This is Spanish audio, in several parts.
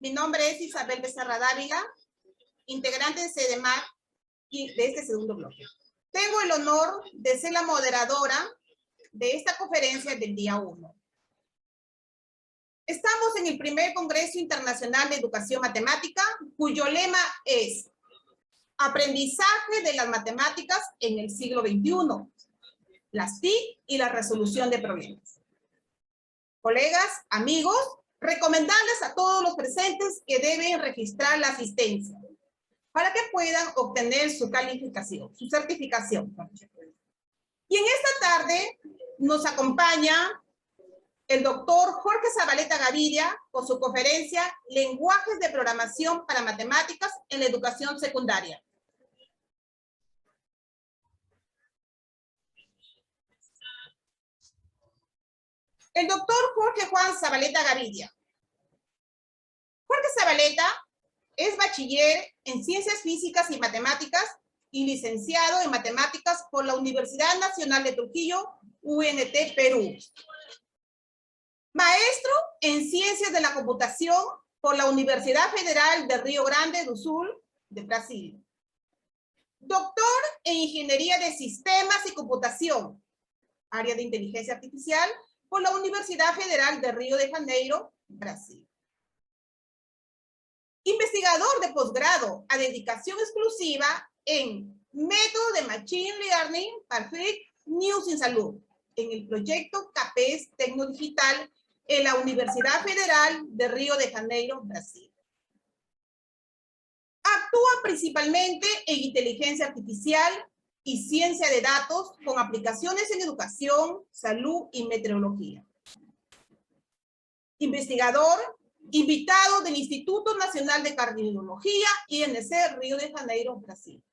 Mi nombre es Isabel Becerra Dávila, integrante de CEDEMAC y de este segundo bloque. Tengo el honor de ser la moderadora de esta conferencia del día 1. Estamos en el primer Congreso Internacional de Educación Matemática, cuyo lema es Aprendizaje de las Matemáticas en el siglo XXI, las TIC y la resolución de problemas. Colegas, amigos, recomendarles a todos los presentes que deben registrar la asistencia para que puedan obtener su calificación, su certificación. Y en esta tarde nos acompaña el doctor Jorge Zabaleta Gaviria con su conferencia Lenguajes de Programación para Matemáticas en la Educación Secundaria. El doctor Jorge Juan Zabaleta Gaviria. Jorge Zabaleta es bachiller en Ciencias Físicas y Matemáticas y licenciado en Matemáticas por la Universidad Nacional de Trujillo, UNT, Perú. Maestro en Ciencias de la Computación por la Universidad Federal de Río Grande do Sul, de Brasil. Doctor en Ingeniería de Sistemas y Computación, área de Inteligencia Artificial, por la Universidad Federal de Río de Janeiro, Brasil. Investigador de posgrado a dedicación exclusiva en método de Machine Learning para Fake News en Salud, en el proyecto CAPES Tecnodigital en la Universidad Federal de Río de Janeiro, Brasil. Actúa principalmente en inteligencia artificial y ciencia de datos con aplicaciones en educación, salud y meteorología. Investigador invitado del Instituto Nacional de Cardiología, INC, Río de Janeiro, Brasil.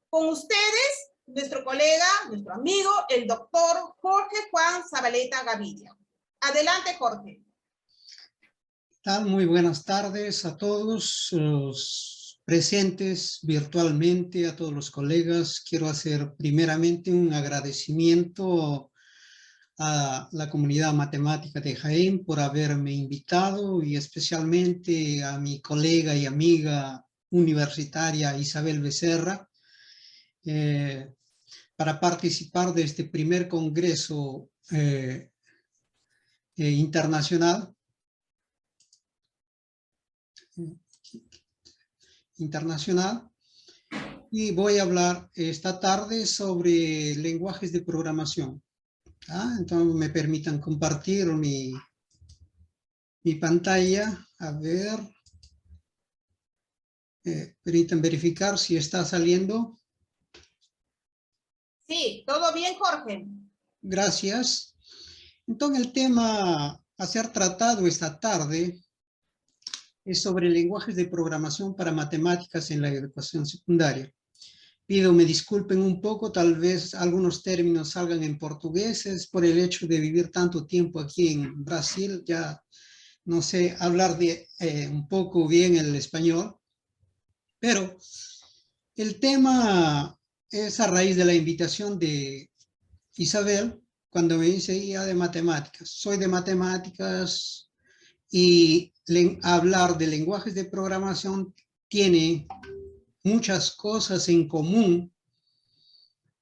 Con ustedes, nuestro colega, nuestro amigo, el doctor Jorge Juan Zabaleta Gaviria. Adelante, Jorge. tal? Muy buenas tardes a todos los presentes virtualmente, a todos los colegas. Quiero hacer primeramente un agradecimiento a la comunidad matemática de Jaén por haberme invitado y especialmente a mi colega y amiga universitaria Isabel Becerra para participar de este primer congreso internacional y voy a hablar esta tarde sobre lenguajes de programación. Entonces me permitan compartir mi pantalla. A ver, permitan verificar si está saliendo. Sí, todo bien, Jorge. Gracias. Entonces el tema a ser tratado esta tarde es sobre lenguajes de programación para matemáticas en la educación secundaria. Pido me disculpen un poco, tal vez algunos términos salgan en portugués, es por el hecho de vivir tanto tiempo aquí en Brasil, ya no sé hablar un poco bien el español, pero el tema es a raíz de la invitación de Isabel, cuando me dice ya de matemáticas. Soy de matemáticas y hablar de lenguajes de programación tiene muchas cosas en común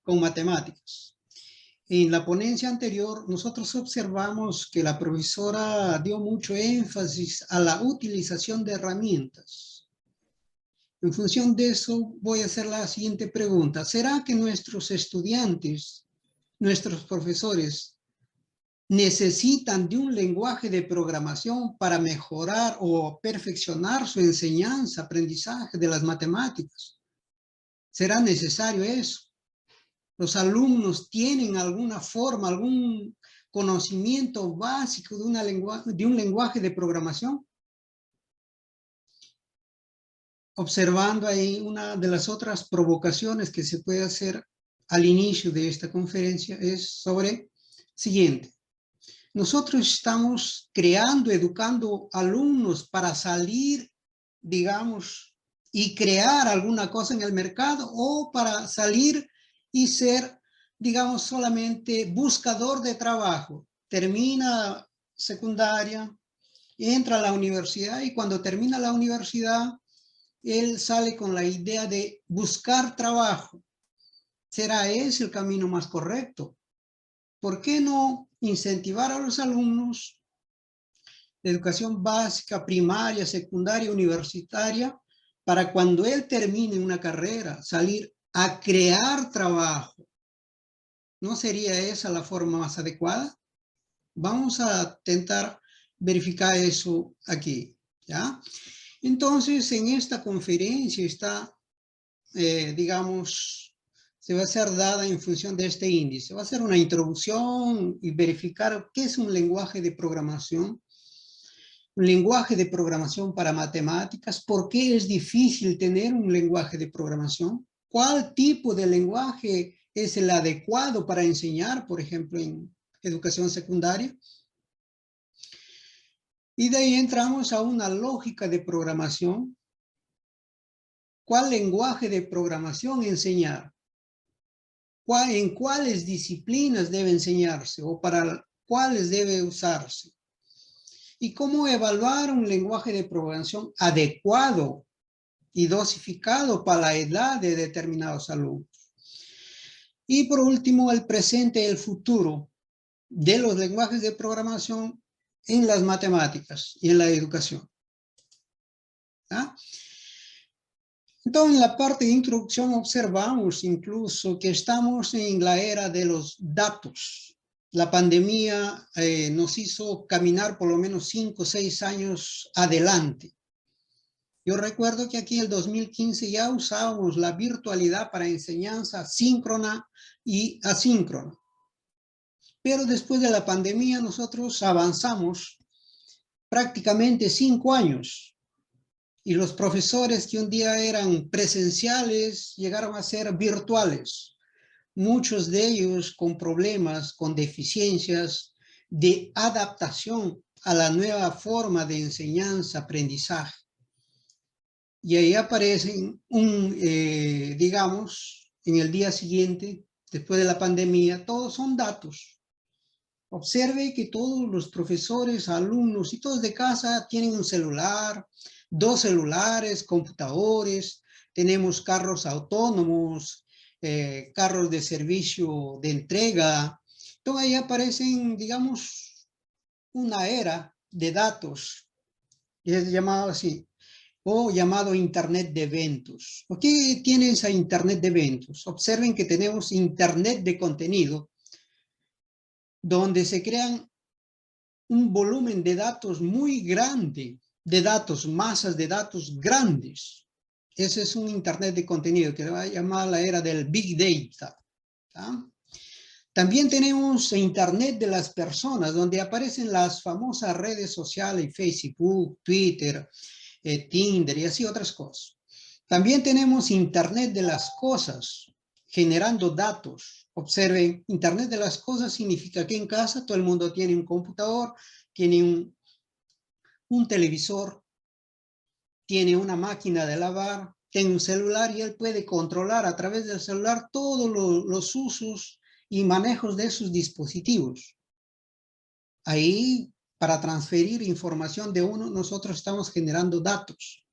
con matemáticas. En la ponencia anterior, nosotros observamos que la profesora dio mucho énfasis a la utilización de herramientas. En función de eso, voy a hacer la siguiente pregunta. ¿Será que nuestros estudiantes, nuestros profesores, necesitan de un lenguaje de programación para mejorar o perfeccionar su enseñanza, aprendizaje de las matemáticas? ¿Será necesario eso? ¿Los alumnos tienen alguna forma, algún conocimiento básico de un lenguaje de programación? Observando ahí una de las otras provocaciones que se puede hacer al inicio de esta conferencia es sobre siguiente. Nosotros estamos creando, educando alumnos para salir, digamos, y crear alguna cosa en el mercado o para salir y ser, digamos, solamente buscador de trabajo. Termina secundaria, entra a la universidad y cuando termina la universidad, él sale con la idea de buscar trabajo. ¿Será ese el camino más correcto? ¿Por qué no incentivar a los alumnos de educación básica, primaria, secundaria, universitaria, para cuando él termine una carrera, salir a crear trabajo? ¿No sería esa la forma más adecuada? Vamos a intentar verificar eso aquí, ¿ya? Entonces, en esta conferencia está, digamos, se va a ser dada en función de este índice. Va a ser una introducción y verificar qué es un lenguaje de programación. Un lenguaje de programación para matemáticas. ¿Por qué es difícil tener un lenguaje de programación? ¿Cuál tipo de lenguaje es el adecuado para enseñar, por ejemplo, en educación secundaria? Y de ahí entramos a una lógica de programación. ¿Cuál lenguaje de programación enseñar? ¿En cuáles disciplinas debe enseñarse o para cuáles debe usarse? ¿Y cómo evaluar un lenguaje de programación adecuado y dosificado para la edad de determinados alumnos? Y por último, el presente y el futuro de los lenguajes de programación en las matemáticas y en la educación. ¿Ah? Entonces, en la parte de introducción observamos incluso que estamos en la era de los datos. La pandemia nos hizo caminar por lo menos 5 o 6 años adelante. Yo recuerdo que aquí en el 2015 ya usábamos la virtualidad para enseñanza síncrona y asíncrona. Pero después de la pandemia nosotros avanzamos prácticamente 5 años. Y los profesores que un día eran presenciales llegaron a ser virtuales. Muchos de ellos con problemas, con deficiencias de adaptación a la nueva forma de enseñanza-aprendizaje. Y ahí aparecen, digamos, en el día siguiente, después de la pandemia, todos son datos. Observe que todos los profesores, alumnos y todos de casa tienen un celular, 2 celulares, computadores, tenemos carros autónomos, carros de servicio de entrega. Entonces ahí aparecen, digamos, una era de datos, y es llamado así, o llamado Internet de eventos. ¿Qué tiene esa Internet de eventos? Observen que tenemos Internet de contenido, donde se crean un volumen de datos muy grande, de datos, masas de datos grandes. Ese es un Internet de contenido que se va a llamar la era del Big Data. ¿Tá? También tenemos Internet de las personas, donde aparecen las famosas redes sociales, Facebook, Twitter, Tinder y así otras cosas. También tenemos Internet de las cosas, generando datos. Observen, Internet de las cosas significa que en casa todo el mundo tiene un computador, tiene un televisor, tiene una máquina de lavar, tiene un celular y él puede controlar a través del celular todos los usos y manejos de sus dispositivos. Ahí, para transferir información de uno, nosotros estamos generando datos.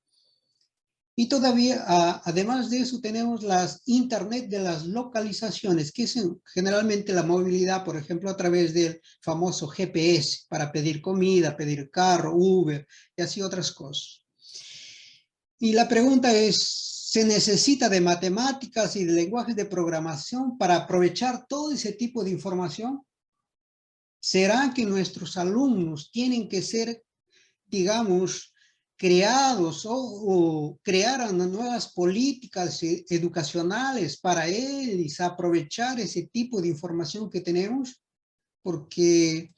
Y todavía, además de eso, tenemos las Internet de las localizaciones, que es generalmente la movilidad, por ejemplo, a través del famoso GPS, para pedir comida, pedir carro, Uber, y así otras cosas. Y la pregunta es, ¿se necesita de matemáticas y de lenguajes de programación para aprovechar todo ese tipo de información? ¿Será que nuestros alumnos tienen que ser, digamos, creados o crear nuevas políticas educacionales para ellos aprovechar ese tipo de información que tenemos? Porque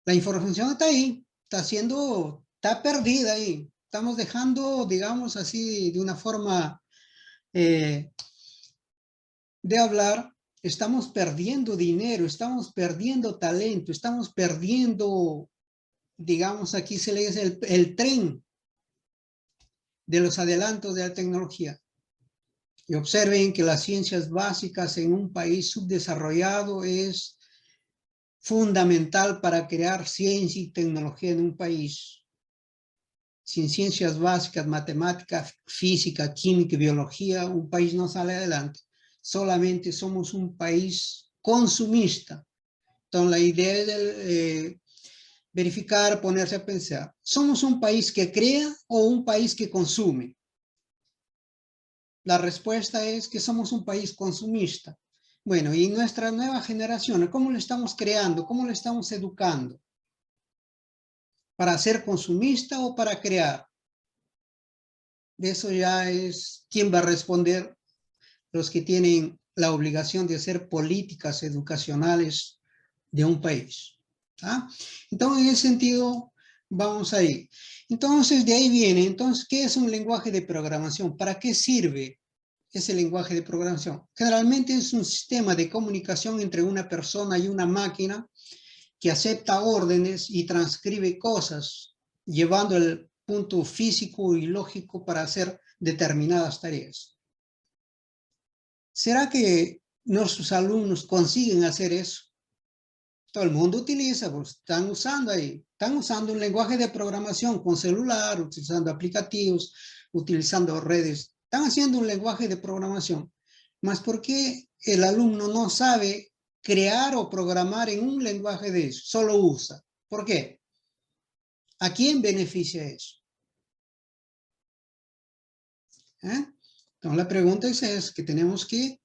la información está ahí, está perdida ahí. Estamos dejando, digamos así, de una forma de hablar, estamos perdiendo dinero, estamos perdiendo talento, estamos perdiendo, digamos, aquí se le dice el tren de los adelantos de la tecnología. Y observen que las ciencias básicas en un país subdesarrollado es fundamental para crear ciencia y tecnología en un país. Sin ciencias básicas, matemática, física, química y biología, un país no sale adelante. Solamente somos un país consumista. Entonces la idea es verificar, ponerse a pensar. ¿Somos un país que crea o un país que consume? La respuesta es que somos un país consumista. Bueno, y nuestra nueva generación, ¿cómo lo estamos creando? ¿Cómo lo estamos educando? ¿Para ser consumista o para crear? De eso ya es quién va a responder, los que tienen la obligación de hacer políticas educacionales de un país. ¿Ah? Entonces, en ese sentido, vamos ahí. Entonces, de ahí viene, entonces, ¿qué es un lenguaje de programación? ¿Para qué sirve ese lenguaje de programación? Generalmente es un sistema de comunicación entre una persona y una máquina que acepta órdenes y transcribe cosas, llevando el punto físico y lógico para hacer determinadas tareas. ¿Será que nuestros alumnos consiguen hacer eso? Todo el mundo utiliza, pues están usando un lenguaje de programación con celular, utilizando aplicativos, utilizando redes. Están haciendo un lenguaje de programación. Mas ¿por qué el alumno no sabe crear o programar en un lenguaje de eso? Solo usa. ¿Por qué? ¿A quién beneficia eso? Entonces la pregunta es que tenemos que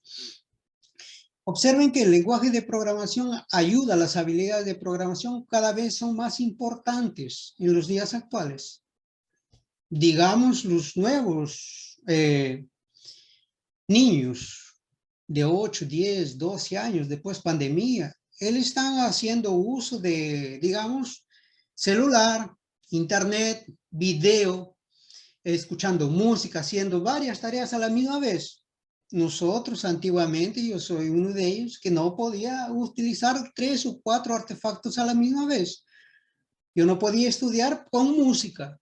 observen que el lenguaje de programación ayuda, las habilidades de programación cada vez son más importantes en los días actuales. Digamos, los nuevos niños de 8, 10, 12 años después pandemia, ellos están haciendo uso de, digamos, celular, internet, video, escuchando música, haciendo varias tareas a la misma vez. Nosotros antiguamente, yo soy uno de ellos, que no podía utilizar 3 o 4 artefactos a la misma vez. Yo no podía estudiar con música,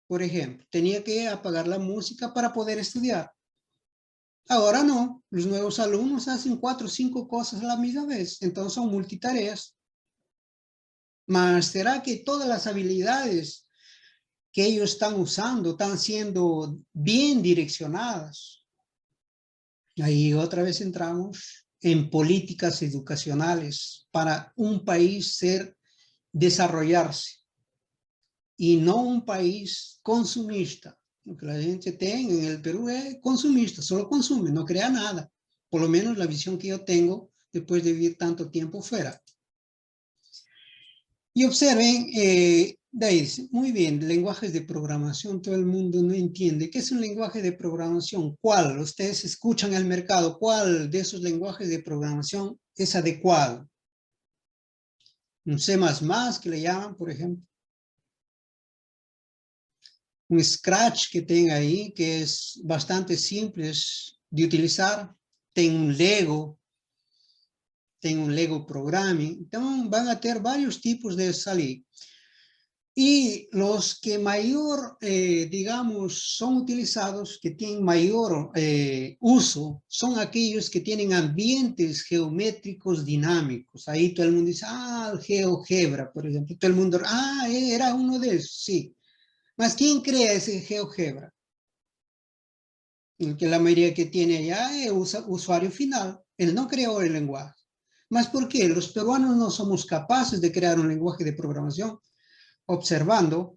por ejemplo. Tenía que apagar la música para poder estudiar. Ahora no, los nuevos alumnos hacen 4 o 5 cosas a la misma vez, entonces son multitareas. Mas ¿será que todas las habilidades que ellos están usando están siendo bien direccionadas? Ahí otra vez entramos en políticas educacionales para un país desarrollarse y no un país consumista. Lo que la gente tiene en el Perú es consumista, solo consume, no crea nada. Por lo menos la visión que yo tengo después de vivir tanto tiempo fuera. Y observen, de ahí dice, muy bien, lenguajes de programación, todo el mundo no entiende. ¿Qué es un lenguaje de programación? ¿Cuál? Ustedes escuchan el mercado, ¿cuál de esos lenguajes de programación es adecuado? Un C++ que le llaman, por ejemplo. Un Scratch que tenga ahí, que es bastante simple de utilizar. Tengo un Lego Programming. Entonces van a tener varios tipos de salir. Y los que mayor, digamos, son utilizados, que tienen mayor uso, son aquellos que tienen ambientes geométricos dinámicos. Ahí todo el mundo dice, el GeoGebra, por ejemplo. Todo el mundo, era uno de esos, sí. Mas ¿quién crea ese GeoGebra? El que la mayoría que tiene allá es usuario final. Él no creó el lenguaje. Mas ¿por qué? Los peruanos no somos capaces de crear un lenguaje de programación, observando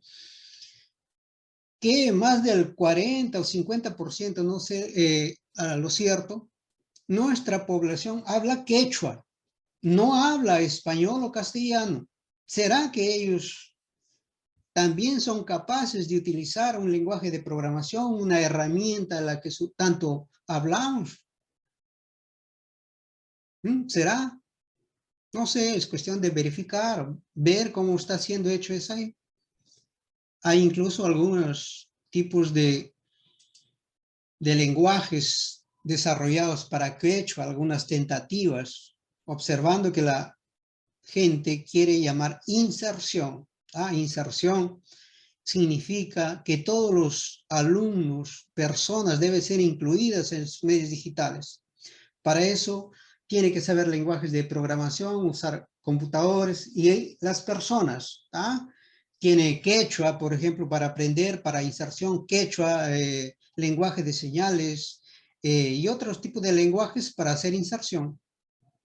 que más del 40 o 50%, no sé a lo cierto, nuestra población habla quechua, no habla español o castellano. ¿Será que ellos también son capaces de utilizar un lenguaje de programación, una herramienta a la que tanto hablamos? ¿Será? No sé, es cuestión de verificar, ver cómo está siendo hecho eso ahí. Hay incluso algunos tipos de lenguajes desarrollados para quechua, algunas tentativas, observando que la gente quiere llamar inserción. Inserción significa que todos los alumnos, personas, deben ser incluidas en los medios digitales. Para eso tiene que saber lenguajes de programación, usar computadores y las personas. Tiene quechua, por ejemplo, para aprender, para inserción, quechua, lenguaje de señales y otros tipos de lenguajes para hacer inserción.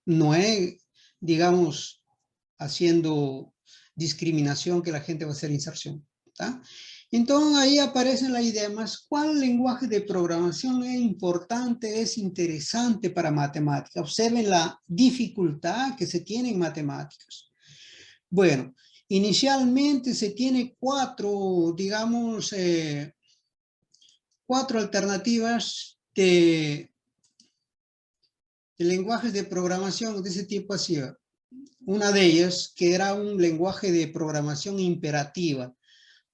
No es, digamos, haciendo discriminación que la gente va a hacer inserción. Entonces ahí aparece la idea más, ¿cuál lenguaje de programación es importante, es interesante para matemáticas? Observen la dificultad que se tiene en matemáticas. Bueno, inicialmente se tiene 4, digamos, 4 alternativas de lenguajes de programación de ese tipo así. Una de ellas, que era un lenguaje de programación imperativa.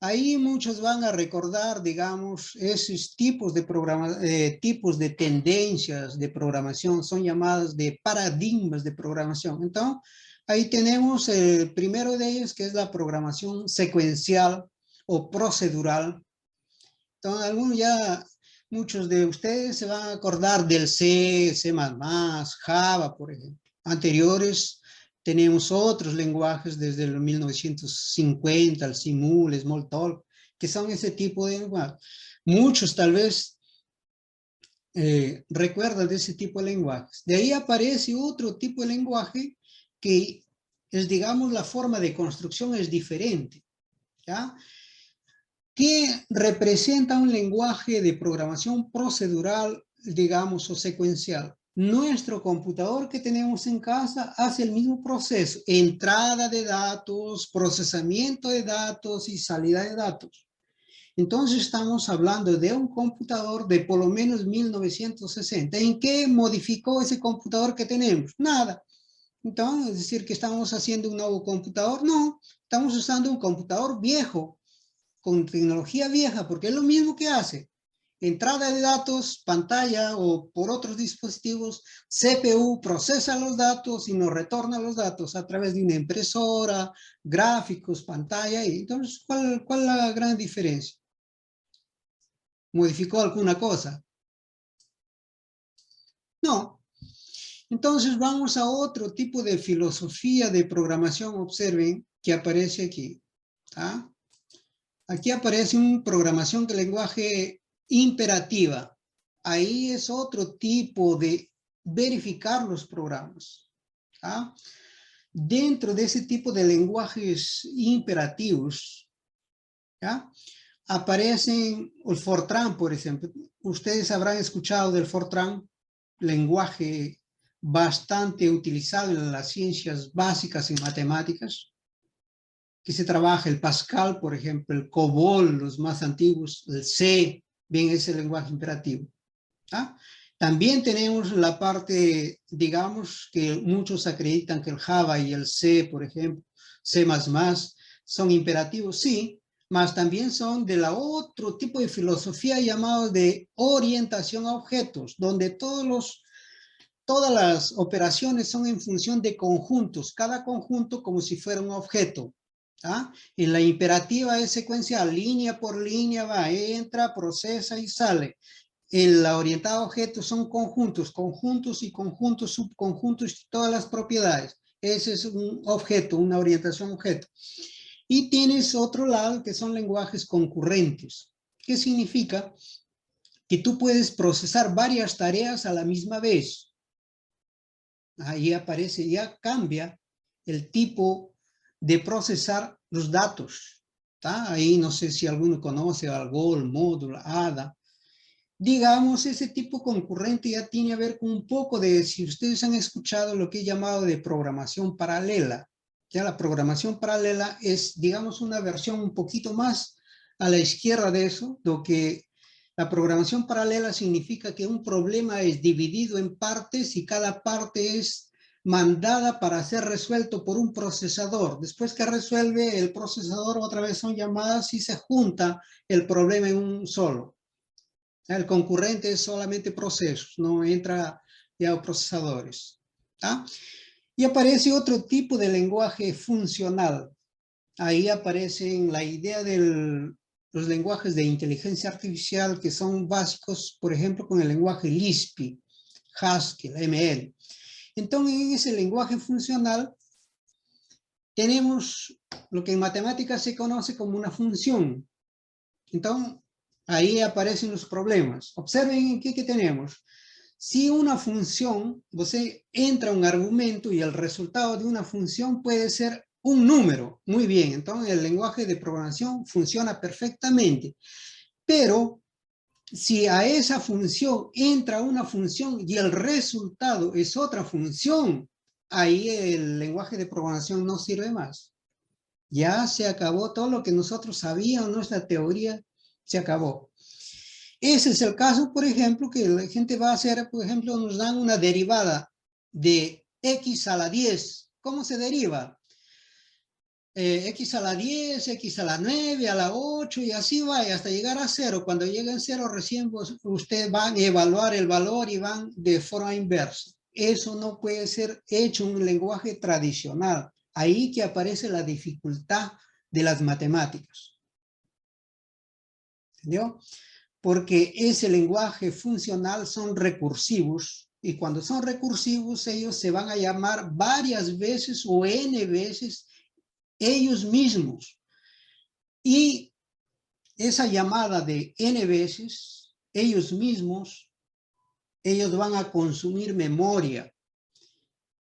Ahí muchos van a recordar, digamos, esos tipos de tendencias de programación, son llamadas de paradigmas de programación. Entonces, ahí tenemos el primero de ellos, que es la programación secuencial o procedural. Entonces, muchos de ustedes se van a acordar del C, C++, Java, por ejemplo. Anteriores tenemos otros lenguajes desde el 1950, el Simul, Smalltalk, que son ese tipo de lenguaje. Muchos tal vez recuerdan de ese tipo de lenguajes. De ahí aparece otro tipo de lenguaje que es, digamos, la forma de construcción es diferente, ¿ya? Que representa un lenguaje de programación procedural, digamos, o secuencial. Nuestro computador que tenemos en casa hace el mismo proceso, entrada de datos, procesamiento de datos y salida de datos. Entonces estamos hablando de un computador de por lo menos 1960. ¿En qué modificó ese computador que tenemos? Nada. Entonces, es decir, que estamos haciendo un nuevo computador. No, estamos usando un computador viejo, con tecnología vieja, porque es lo mismo que hace. entrada de datos, pantalla o por otros dispositivos, CPU procesa los datos y nos retorna los datos a través de una impresora, gráficos, pantalla. Y entonces, ¿cuál es la gran diferencia? ¿Modificó alguna cosa? No. Entonces vamos a otro tipo de filosofía de programación, observen, que aparece aquí. ¿Ah? Aquí aparece una programación de lenguaje imperativa. Ahí es otro tipo de verificar los programas. ¿Ah? Dentro de ese tipo de lenguajes imperativos, ¿ya? Aparecen el Fortran, por ejemplo. Ustedes habrán escuchado del Fortran, lenguaje bastante utilizado en las ciencias básicas y matemáticas, que se trabaja el Pascal, por ejemplo, el COBOL, los más antiguos, el C, bien ese lenguaje imperativo. ¿Ah? También tenemos la parte, digamos, que muchos acreditan que el Java y el C, por ejemplo, C++, son imperativos, sí, mas también son de la otro tipo de filosofía llamado de orientación a objetos, donde todas las operaciones son en función de conjuntos, cada conjunto como si fuera un objeto. ¿Ah? En la imperativa es secuencial, línea por línea va, entra, procesa y sale. En la orientada a objetos son conjuntos, conjuntos y conjuntos, subconjuntos y todas las propiedades. Ese es un objeto, una orientación a objeto. Y tienes otro lado que son lenguajes concurrentes. ¿Qué significa? Que tú puedes procesar varias tareas a la misma vez. Ahí aparece, ya cambia el tipo de procesar los datos. ¿Tá? Ahí no sé si alguno conoce Algol, Módulo, ADA. Digamos, ese tipo concurrente ya tiene a ver con un poco de, si ustedes han escuchado lo que he llamado de programación paralela. Ya la programación paralela es, digamos, una versión un poquito más a la izquierda de eso, lo que la programación paralela significa que un problema es dividido en partes y cada parte es mandada para ser resuelto por un procesador. Después que resuelve el procesador, otra vez son llamadas y se junta el problema en un solo. El concurrente es solamente procesos, no entra ya procesadores. ¿Ah? Y aparece otro tipo de lenguaje funcional. Ahí aparecen la idea de los lenguajes de inteligencia artificial que son básicos, por ejemplo, con el lenguaje Lisp, Haskell, ML. Entonces, en ese lenguaje funcional tenemos lo que en matemáticas se conoce como una función. Entonces, ahí aparecen los problemas. Observen qué tenemos. Si una función, usted entra un argumento y el resultado de una función puede ser un número. Muy bien, entonces el lenguaje de programación funciona perfectamente. Pero si a esa función entra una función y el resultado es otra función, ahí el lenguaje de programación no sirve más. Ya se acabó todo lo que nosotros sabíamos, nuestra teoría se acabó. Ese es el caso, por ejemplo, que la gente va a hacer, por ejemplo, nos dan una derivada de x a la 10. ¿Cómo se deriva? X a la 10, x a la 9, a la 8 y así va hasta llegar a 0. Cuando llegue a 0 recién ustedes van a evaluar el valor y van de forma inversa. Eso no puede ser hecho en un lenguaje tradicional. Ahí que aparece la dificultad de las matemáticas. ¿Entendió? Porque ese lenguaje funcional son recursivos y cuando son recursivos ellos se van a llamar varias veces o n veces ellos mismos. Y esa llamada de n veces, ellos mismos, ellos van a consumir memoria.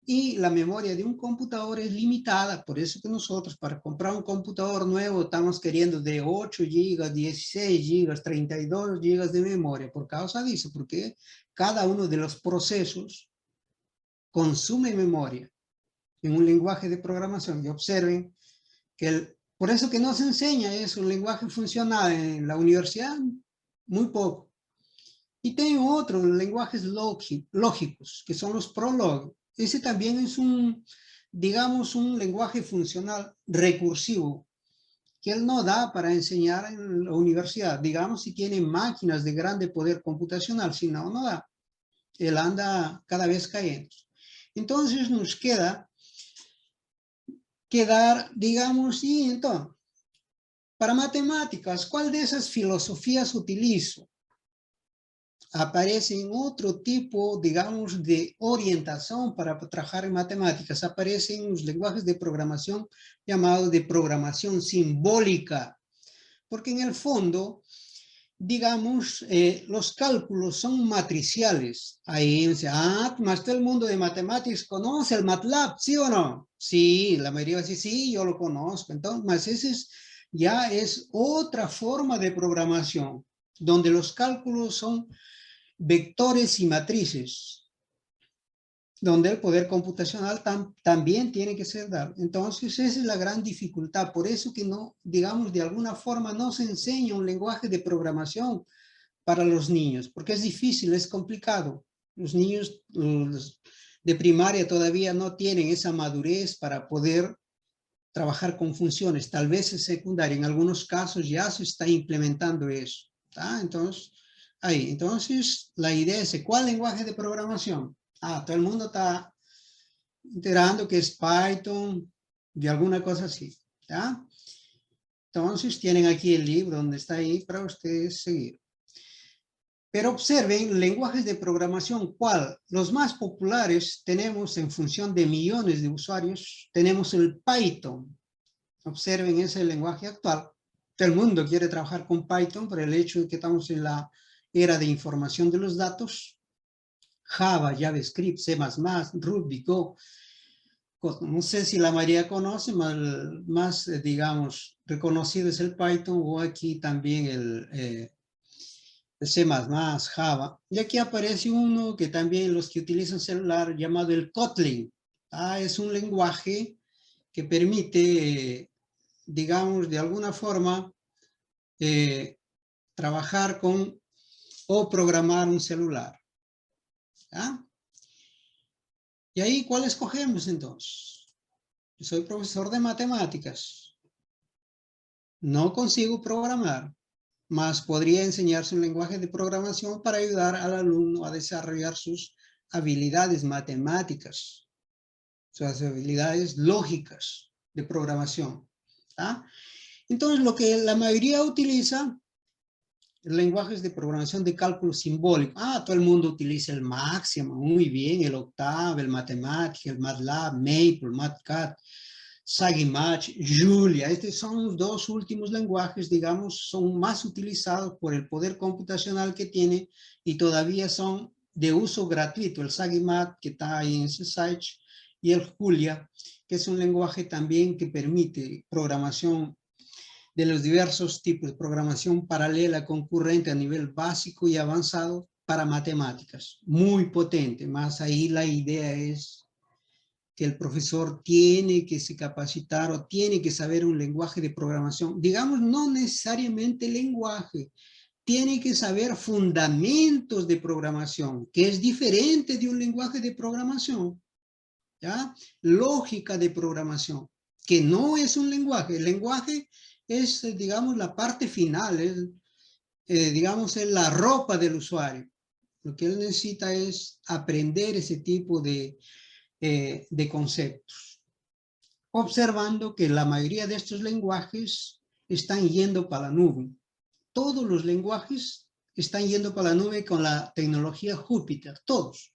Y la memoria de un computador es limitada, por eso que nosotros para comprar un computador nuevo estamos queriendo de 8 GB, 16 GB, 32 GB de memoria, por causa de eso, porque cada uno de los procesos consume memoria en un lenguaje de programación. Y observen que por eso que no se enseña eso, un lenguaje funcional en la universidad, muy poco. Y tengo otros lenguajes lógicos, que son los Prolog. Ese también es un, digamos, un lenguaje funcional recursivo. que él no da para enseñar en la universidad. Digamos, si tiene máquinas de grande poder computacional, si no, no da. Él anda cada vez cayendo. Entonces nos quedar, digamos, y entonces, para matemáticas, ¿cuál de esas filosofías utilizo? Aparece en otro tipo, digamos, de orientación para trabajar en matemáticas. Aparecen los lenguajes de programación llamados de programación simbólica, porque en el fondo, digamos, los cálculos son matriciales. Ahí dice, más todo el mundo de matemáticas conoce el MATLAB, ¿sí o no? Sí, la mayoría va a decir, sí, yo lo conozco. Entonces, más ese ya es otra forma de programación, donde los cálculos son vectores y matrices, donde el poder computacional también tiene que ser dado. Entonces, esa es la gran dificultad. Por eso que no, digamos, de alguna forma no se enseña un lenguaje de programación para los niños, porque es difícil, es complicado. Los niños de primaria todavía no tienen esa madurez para poder trabajar con funciones. Tal vez en secundaria, en algunos casos ya se está implementando eso. Entonces, ahí. Entonces, la idea es, ¿cuál lenguaje de programación? Todo el mundo está enterando que es Python, de alguna cosa así. ¿Ya? Entonces, tienen aquí el libro donde está ahí para ustedes seguir. Pero observen, lenguajes de programación, ¿cuál? Los más populares tenemos en función de millones de usuarios, tenemos el Python. Observen ese lenguaje actual. Todo el mundo quiere trabajar con Python por el hecho de que estamos en la era de información de los datos. Java, JavaScript, C++, Ruby, Go. No sé si la mayoría conoce, más digamos, reconocido es el Python o aquí también el C++, Java. Y aquí aparece uno que también los que utilizan celular llamado el Kotlin. Es un lenguaje que permite, digamos, de alguna forma, trabajar con o programar un celular. ¿Ya? Y ahí, ¿cuál escogemos entonces? Yo soy profesor de matemáticas. No consigo programar, mas podría enseñarse un lenguaje de programación para ayudar al alumno a desarrollar sus habilidades matemáticas, sus habilidades lógicas de programación. ¿Ah? Entonces, lo que la mayoría utiliza, lenguajes de programación de cálculo simbólico. Todo el mundo utiliza el Máximo, muy bien, el Octave, el Matemática, el MATLAB, Maple, MATCAD, Sagimatch, Julia. Estos son los dos últimos lenguajes, digamos, son más utilizados por el poder computacional que tiene y todavía son de uso gratuito. El Sagimatch, que está ahí en ese site, y el Julia, que es un lenguaje también que permite programación de los diversos tipos de programación paralela concurrente a nivel básico y avanzado para matemáticas. Muy potente, más ahí la idea es que el profesor tiene que se capacitar o tiene que saber un lenguaje de programación. Digamos, no necesariamente lenguaje, tiene que saber fundamentos de programación, que es diferente de un lenguaje de programación. ¿Ya? Lógica de programación, que no es un lenguaje. El lenguaje es, digamos, la parte final, digamos, es la ropa del usuario. Lo que él necesita es aprender ese tipo de conceptos. Observando que la mayoría de estos lenguajes están yendo para la nube. Todos los lenguajes están yendo para la nube con la tecnología Jupyter. Todos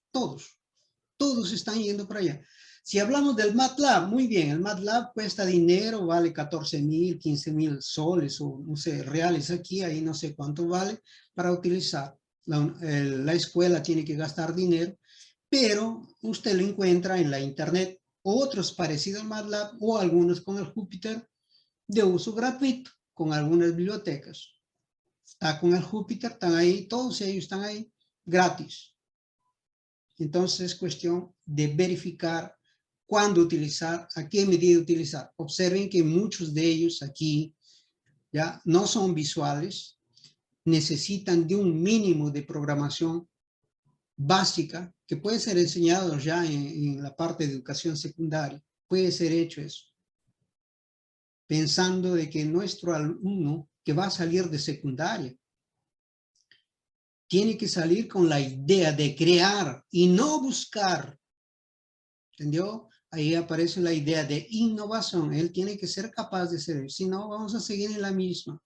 están yendo para allá. Si hablamos del MATLAB, muy bien, el MATLAB cuesta dinero, vale 14,000, 15,000 soles o no sé, reales aquí, ahí no sé cuánto vale para utilizar. La escuela tiene que gastar dinero, pero usted lo encuentra en la internet, otros parecidos al MATLAB o algunos con el Jupyter de uso gratuito, con algunas bibliotecas. Está con el Jupyter, están ahí, todos ellos están ahí, gratis. Entonces es cuestión de verificar cuándo utilizar, a qué medida utilizar. Observen que muchos de ellos aquí ya no son visuales, necesitan de un mínimo de programación básica que puede ser enseñado ya en la parte de educación secundaria. Puede ser hecho eso. pensando de que nuestro alumno que va a salir de secundaria tiene que salir con la idea de crear y no buscar, ¿entendió? Ahí aparece la idea de innovación. Él tiene que ser capaz de ser, si no vamos a seguir en la misma.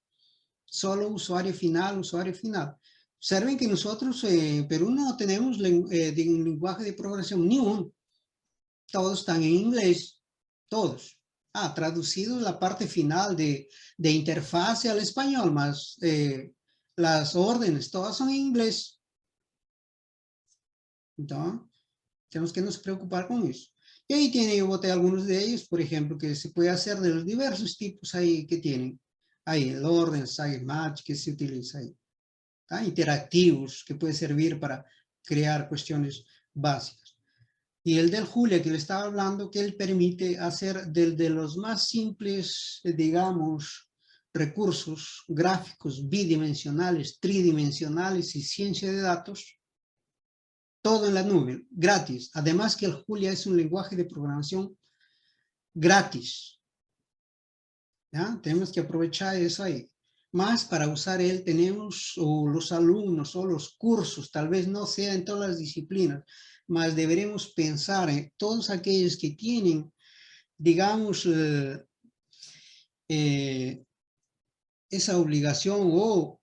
Solo usuario final, usuario final. Observen que nosotros en Perú no tenemos un lenguaje de programación ni uno. Todos están en inglés, todos. Traducido la parte final de interfase al español, más las órdenes, todas son en inglés. Entonces, tenemos que nos preocupar con eso. Y ahí tiene, yo boté algunos de ellos, por ejemplo, que se puede hacer de los diversos tipos ahí que tienen. Ahí el orden, el match que se utiliza ahí. Interactivos, que puede servir para crear cuestiones básicas. Y el del Julia, que le estaba hablando, que él permite hacer de los más simples, digamos, recursos gráficos bidimensionales, tridimensionales y ciencia de datos, todo en la nube, gratis. Además que el Julia es un lenguaje de programación gratis. ¿Ya? Tenemos que aprovechar eso ahí. Más para usar él tenemos o los alumnos o los cursos, tal vez no sea en todas las disciplinas, mas deberemos pensar en todos aquellos que tienen, digamos, esa obligación o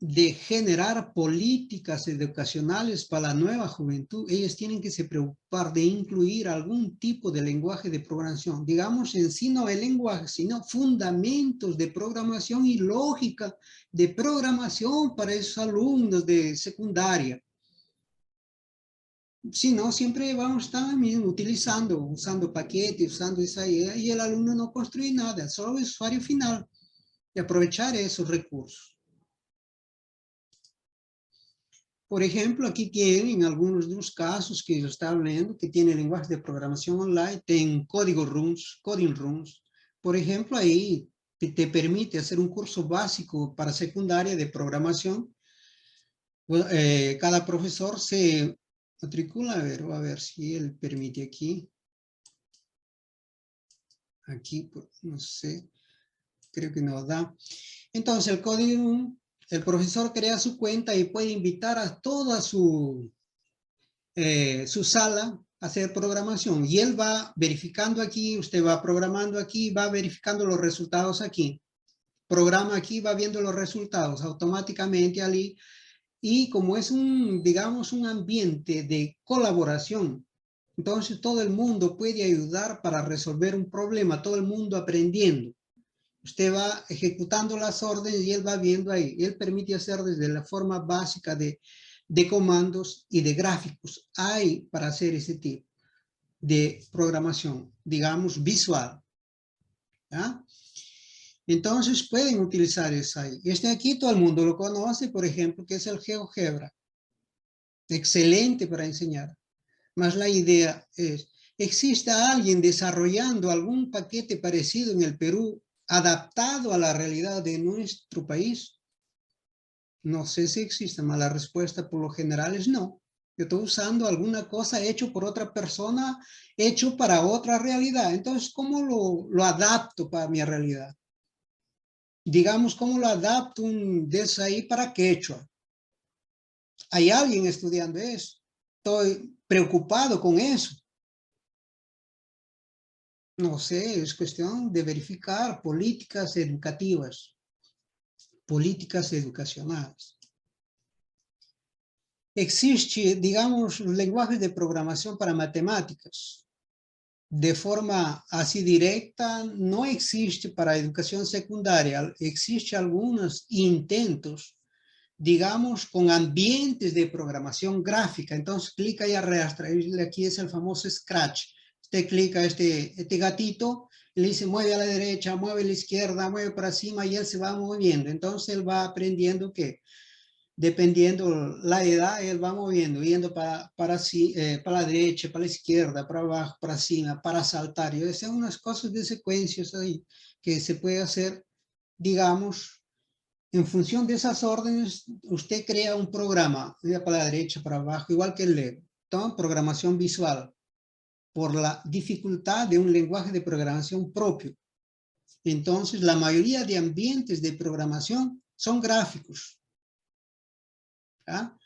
de generar políticas educacionales para la nueva juventud. Ellos tienen que se preocupar de incluir algún tipo de lenguaje de programación. Digamos, en sí no el lenguaje, sino fundamentos de programación y lógica de programación para esos alumnos de secundaria. Si no, siempre vamos a estar usando paquetes, usando esa idea, y el alumno no construye nada, solo el usuario final. Y aprovechar esos recursos. Por ejemplo, aquí tienen algunos de los casos que yo estaba hablando, que tiene lenguaje de programación online, tienen código rooms, coding rooms. Por ejemplo, ahí te permite hacer un curso básico para secundaria de programación. Cada profesor se matricula, a ver si él permite aquí. Aquí, no sé, creo que no da. Entonces, el código room, el profesor crea su cuenta y puede invitar a toda su sala a hacer programación. Y él va verificando aquí, usted va programando aquí, va verificando los resultados aquí. Programa aquí, va viendo los resultados automáticamente allí. Y como es digamos, un ambiente de colaboración, entonces todo el mundo puede ayudar para resolver un problema, todo el mundo aprendiendo. Usted va ejecutando las órdenes y él va viendo ahí. Él permite hacer desde la forma básica de comandos y de gráficos. Hay para hacer ese tipo de programación, digamos, visual. ¿Ya? Entonces pueden utilizar eso ahí. Este aquí todo el mundo lo conoce, por ejemplo, que es el GeoGebra. Excelente para enseñar. Mas la idea es, ¿existe alguien desarrollando algún paquete parecido en el Perú adaptado a la realidad de nuestro país? No sé si existe, mas la respuesta por lo general es no. Yo estoy usando alguna cosa hecho por otra persona, hecho para otra realidad. Entonces, ¿cómo lo adapto para mi realidad? Digamos, ¿cómo lo adapto de eso ahí para quechua? ¿Hay alguien estudiando eso? Estoy preocupado con eso. No sé, es cuestión de verificar políticas educativas, políticas educacionales. Existe, digamos, lenguajes de programación para matemáticas. De forma así directa, no existe para educación secundaria. Existe algunos intentos, digamos, con ambientes de programación gráfica. Entonces, clica y arrastra. Aquí es el famoso Scratch. Usted clica este gatito y le dice, mueve a la derecha, mueve a la izquierda, mueve para encima y él se va moviendo. Entonces, él va aprendiendo que, dependiendo la edad, él va moviendo, yendo para la derecha, para la izquierda, para abajo, para cima, para saltar. Y esas son unas cosas de secuencias ahí que se puede hacer, digamos, en función de esas órdenes, usted crea un programa, para la derecha, para abajo, igual que el Lego. Entonces, programación visual, por la dificultad de un lenguaje de programación propio. Entonces, la mayoría de ambientes de programación son gráficos. ¿Ya?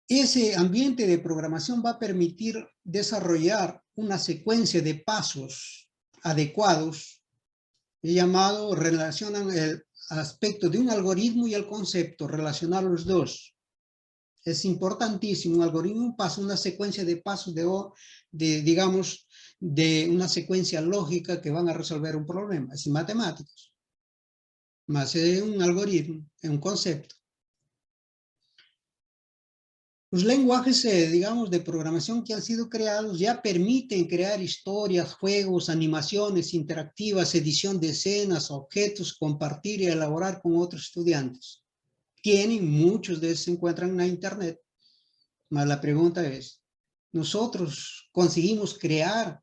Ese ambiente de programación va a permitir desarrollar una secuencia de pasos adecuados, llamado relacionan el aspecto de un algoritmo y el concepto, relacionar los dos. Es importantísimo. Un algoritmo, un paso, una secuencia de pasos digamos, de una secuencia lógica que van a resolver un problema. Es matemáticas. Más es un algoritmo, es un concepto. Los lenguajes, digamos, de programación que han sido creados ya permiten crear historias, juegos, animaciones interactivas, edición de escenas, objetos, compartir y elaborar con otros estudiantes. Muchos de ellos se encuentran en la internet. Mas la pregunta es, ¿nosotros conseguimos crear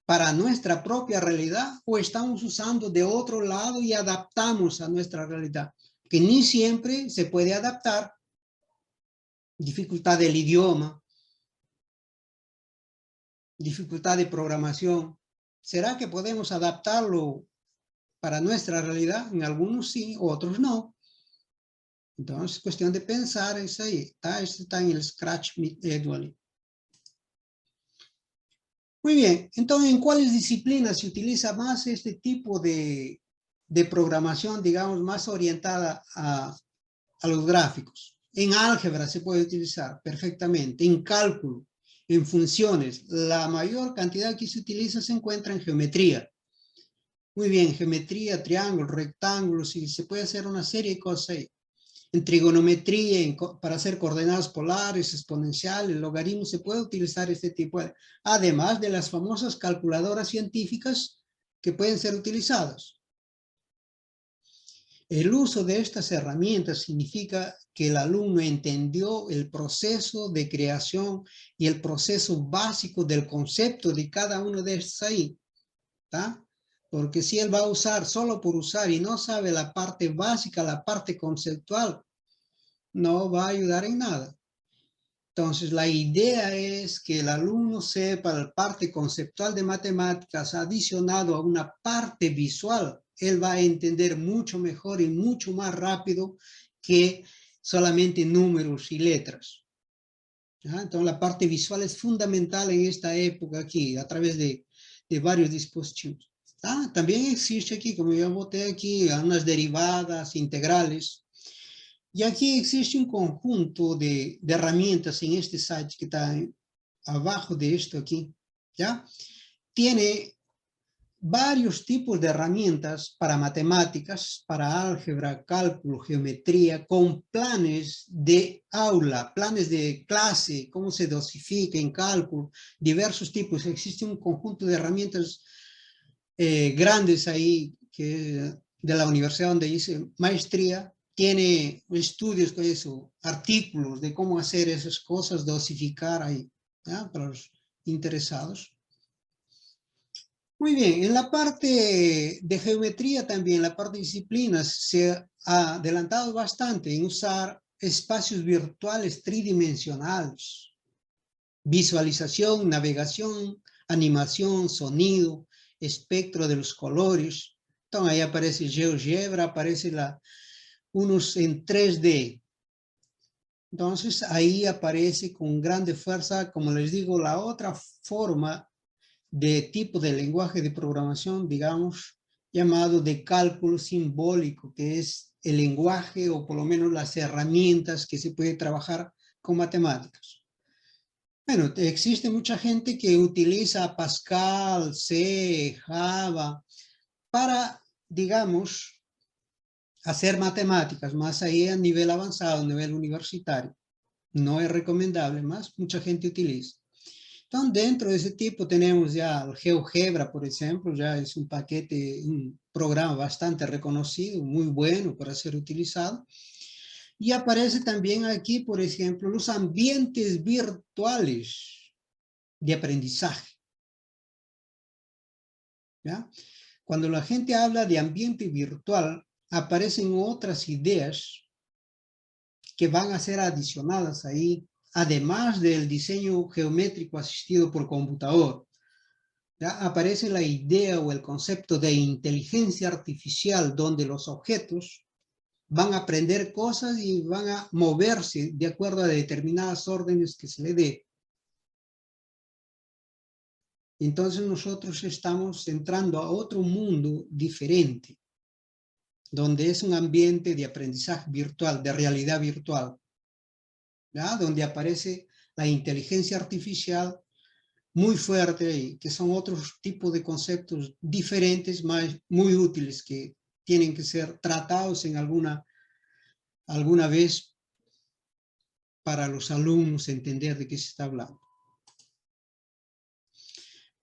para nuestra propia realidad o estamos usando de otro lado y adaptamos a nuestra realidad? Que ni siempre se puede adaptar. Dificultad del idioma, dificultad de programación. ¿Será que podemos adaptarlo para nuestra realidad? En algunos sí, otros no. Entonces, es cuestión de pensar eso ahí. Está en el Scratch Eduardo. Muy bien, entonces, ¿en cuáles disciplinas se utiliza más este tipo de programación, digamos, más orientada a los gráficos? En álgebra se puede utilizar perfectamente, en cálculo, en funciones. La mayor cantidad que se utiliza se encuentra en geometría. Muy bien, geometría, triángulos, rectángulos, y se puede hacer una serie de cosas ahí. En trigonometría, para hacer coordenadas polares, exponenciales, logaritmos, se puede utilizar este tipo además de las famosas calculadoras científicas que pueden ser utilizadas. El uso de estas herramientas significa que el alumno entendió el proceso de creación y el proceso básico del concepto de cada uno de estos ahí. ¿Tá? Porque si él va a usar solo por usar y no sabe la parte básica, la parte conceptual, no va a ayudar en nada. Entonces, la idea es que el alumno sepa la parte conceptual de matemáticas adicionado a una parte visual. Él va a entender mucho mejor y mucho más rápido que solamente números y letras. ¿Ya? Entonces, la parte visual es fundamental en esta época aquí, a través de varios dispositivos. También existe aquí, como yo boté aquí, unas derivadas, integrales. Y aquí existe un conjunto de herramientas en este site que está abajo de esto aquí, ¿ya? Tiene varios tipos de herramientas para matemáticas, para álgebra, cálculo, geometría, con planes de aula, planes de clase, cómo se dosifica en cálculo, diversos tipos. Existe un conjunto de herramientas grandes ahí que de la universidad donde hice maestría. Tiene estudios con eso, artículos de cómo hacer esas cosas, dosificar ahí, ¿ya? Para los interesados. Muy bien, en la parte de geometría también, la parte de disciplinas, se ha adelantado bastante en usar espacios virtuales tridimensionales, visualización, navegación, animación, sonido, espectro de los colores. Entonces ahí aparece GeoGebra, aparece unos en 3D. Entonces ahí aparece con grande fuerza, como les digo, la otra forma de tipo de lenguaje de programación, digamos, llamado de cálculo simbólico, que es el lenguaje o por lo menos las herramientas que se puede trabajar con matemáticas. Bueno, existe mucha gente que utiliza Pascal, C, Java, para, digamos, hacer matemáticas, más ahí a nivel avanzado, a nivel universitario. No es recomendable, más mucha gente utiliza. Entonces, dentro de ese tipo tenemos ya el GeoGebra, por ejemplo, ya es un paquete, un programa bastante reconocido, muy bueno para ser utilizado. Y aparece también aquí, por ejemplo, los ambientes virtuales de aprendizaje. ¿Ya? Cuando la gente habla de ambiente virtual, aparecen otras ideas que van a ser adicionadas ahí, además del diseño geométrico asistido por computador. ¿ya? Aparece la idea o el concepto de inteligencia artificial, donde los objetos van a aprender cosas y van a moverse de acuerdo a determinadas órdenes que se le dé. Entonces nosotros estamos entrando a otro mundo diferente, donde es un ambiente de aprendizaje virtual, de realidad virtual, ¿ya? Donde aparece la inteligencia artificial muy fuerte, y que son otros tipos de conceptos diferentes, muy útiles, que tienen que ser tratados en alguna vez para los alumnos entender de qué se está hablando.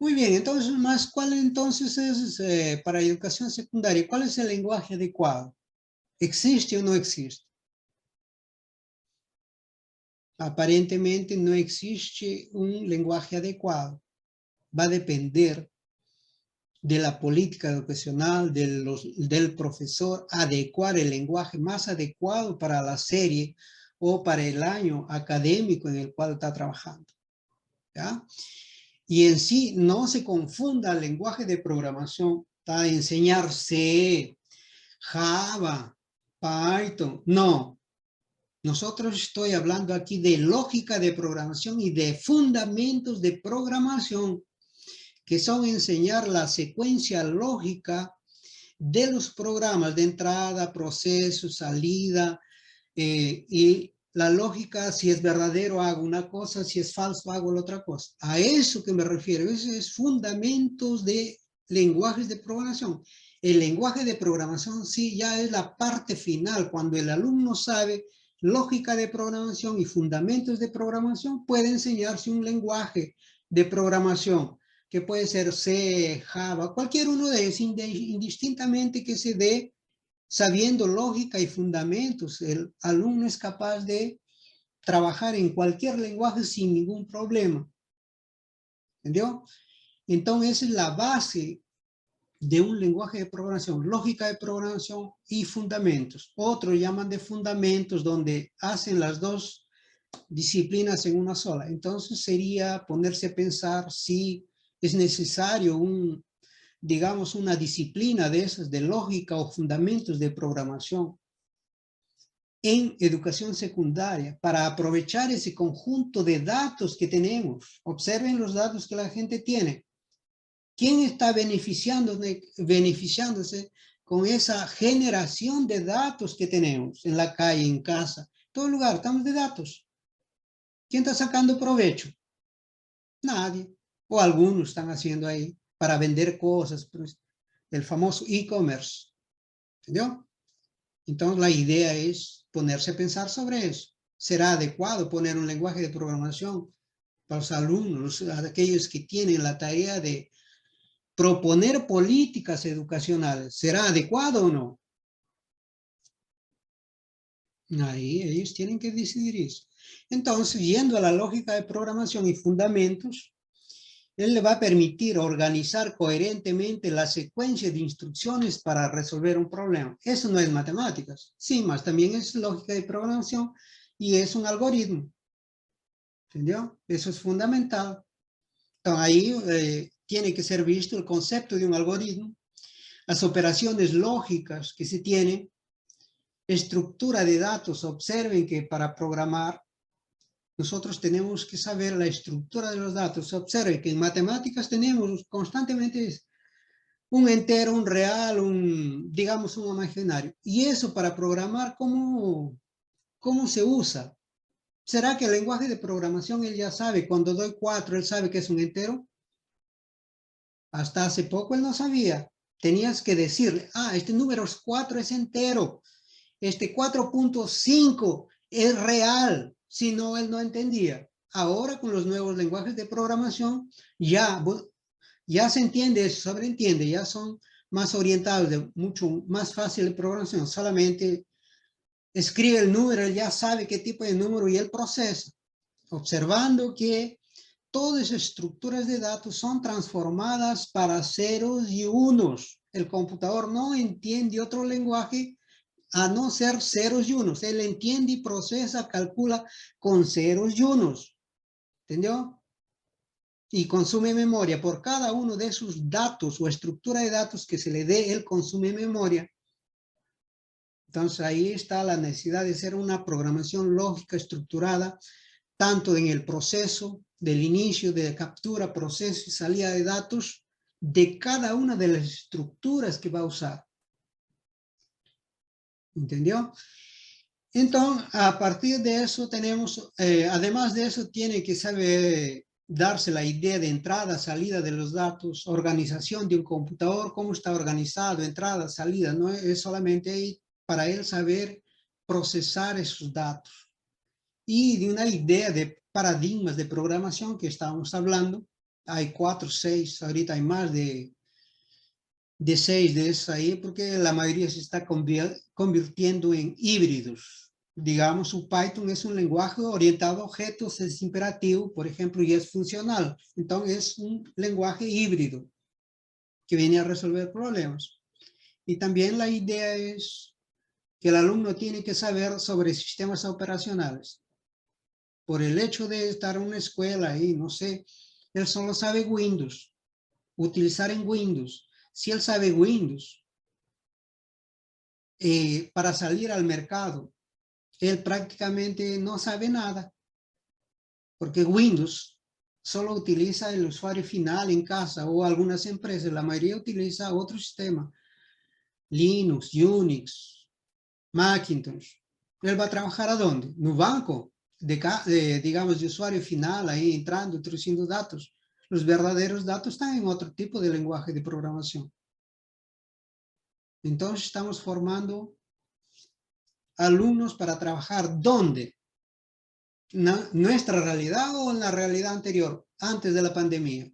Muy bien, entonces, ¿cuál entonces es para educación secundaria? ¿Cuál es el lenguaje adecuado? ¿Existe o no existe? Aparentemente no existe un lenguaje adecuado. Va a depender de la política educacional, del profesor, adecuar el lenguaje más adecuado para la serie o para el año académico en el cual está trabajando, ¿ya? Y en sí no se confunda el lenguaje de programación para enseñar C, Java, Python, no. Nosotros estoy hablando aquí de lógica de programación y de fundamentos de programación, que son enseñar la secuencia lógica de los programas de entrada, proceso, salida, y la lógica, si es verdadero hago una cosa, si es falso hago la otra cosa. A eso que me refiero, eso es fundamentos de lenguajes de programación. El lenguaje de programación sí ya es la parte final, cuando el alumno sabe lógica de programación y fundamentos de programación, puede enseñarse un lenguaje de programación, que puede ser C, Java, cualquier uno de ellos, indistintamente que se dé sabiendo lógica y fundamentos. El alumno es capaz de trabajar en cualquier lenguaje sin ningún problema. ¿Entendió? Entonces, esa es la base de un lenguaje de programación, lógica de programación y fundamentos. Otros llaman de fundamentos, donde hacen las dos disciplinas en una sola. Entonces sería ponerse a pensar si es necesario digamos, una disciplina de esas, de lógica o fundamentos de programación en educación secundaria, para aprovechar ese conjunto de datos que tenemos. Observen los datos que la gente tiene. ¿Quién está beneficiándose con esa generación de datos que tenemos en la calle, en casa? En todo lugar, estamos de datos. ¿Quién está sacando provecho? Nadie. O algunos están haciendo ahí para vender cosas, pues, el famoso e-commerce. ¿Entendió? Entonces la idea es ponerse a pensar sobre eso. ¿Será adecuado poner un lenguaje de programación para los alumnos, aquellos que tienen la tarea de proponer políticas educacionales? ¿Será adecuado o no? Ahí ellos tienen que decidir eso. Entonces, yendo a la lógica de programación y fundamentos, él le va a permitir organizar coherentemente la secuencia de instrucciones para resolver un problema. Eso no es matemáticas, sí, más también es lógica de programación y es un algoritmo. ¿Entendió? Eso es fundamental. Entonces ahí tiene que ser visto el concepto de un algoritmo, las operaciones lógicas que se tienen, estructura de datos. Observen que para programar nosotros tenemos que saber la estructura de los datos. Observe que en matemáticas tenemos constantemente un entero, un real, digamos un imaginario. Y eso para programar, ¿cómo se usa? ¿Será que el lenguaje de programación él ya sabe? Cuando doy 4, él sabe que es un entero. Hasta hace poco él no sabía. Tenías que decirle, este número 4 es entero. Este 4.5 es real. Si no, él no entendía. Ahora con los nuevos lenguajes de programación ya se entiende, se sobreentiende, ya son más orientados, de mucho más fácil de programación. Solamente escribe el número, él ya sabe qué tipo de número y el procesa. Observando que todas esas estructuras de datos son transformadas para ceros y unos. El computador no entiende otro lenguaje a no ser ceros y unos. Él entiende y procesa, calcula con ceros y unos. ¿Entendió? y consume memoria por cada uno de esos datos o estructura de datos que se le dé, él consume memoria. Entonces ahí está la necesidad de hacer una programación lógica estructurada, tanto en el proceso del inicio de captura, proceso y salida de datos de cada una de las estructuras que va a usar. ¿Entendió? Entonces, a partir de eso tenemos, además de eso, tiene que saber darse la idea de entrada, salida de los datos, organización de un computador, cómo está organizado, entrada, salida, no es solamente ahí para él saber procesar esos datos. Y de una idea de paradigmas de programación que estábamos hablando, hay 4, 6, ahorita hay más de 6 de esos ahí, porque la mayoría se está convirtiendo en híbridos. Digamos, un Python es un lenguaje orientado a objetos, es imperativo, por ejemplo, y es funcional. Entonces es un lenguaje híbrido que viene a resolver problemas. Y también la idea es que el alumno tiene que saber sobre sistemas operacionales. Por el hecho de estar en una escuela y no sé, él solo sabe Windows, utilizar en Windows. Si él sabe Windows, para salir al mercado, él prácticamente no sabe nada, porque Windows solo utiliza el usuario final en casa o algunas empresas, la mayoría utiliza otro sistema, Linux, Unix, Macintosh. Él va a trabajar ¿a dónde? En un banco, digamos, de usuario final, ahí entrando, introduciendo datos. Los verdaderos datos están en otro tipo de lenguaje de programación. Entonces estamos formando alumnos para trabajar ¿dónde? ¿Nuestra realidad o en la realidad anterior, antes de la pandemia?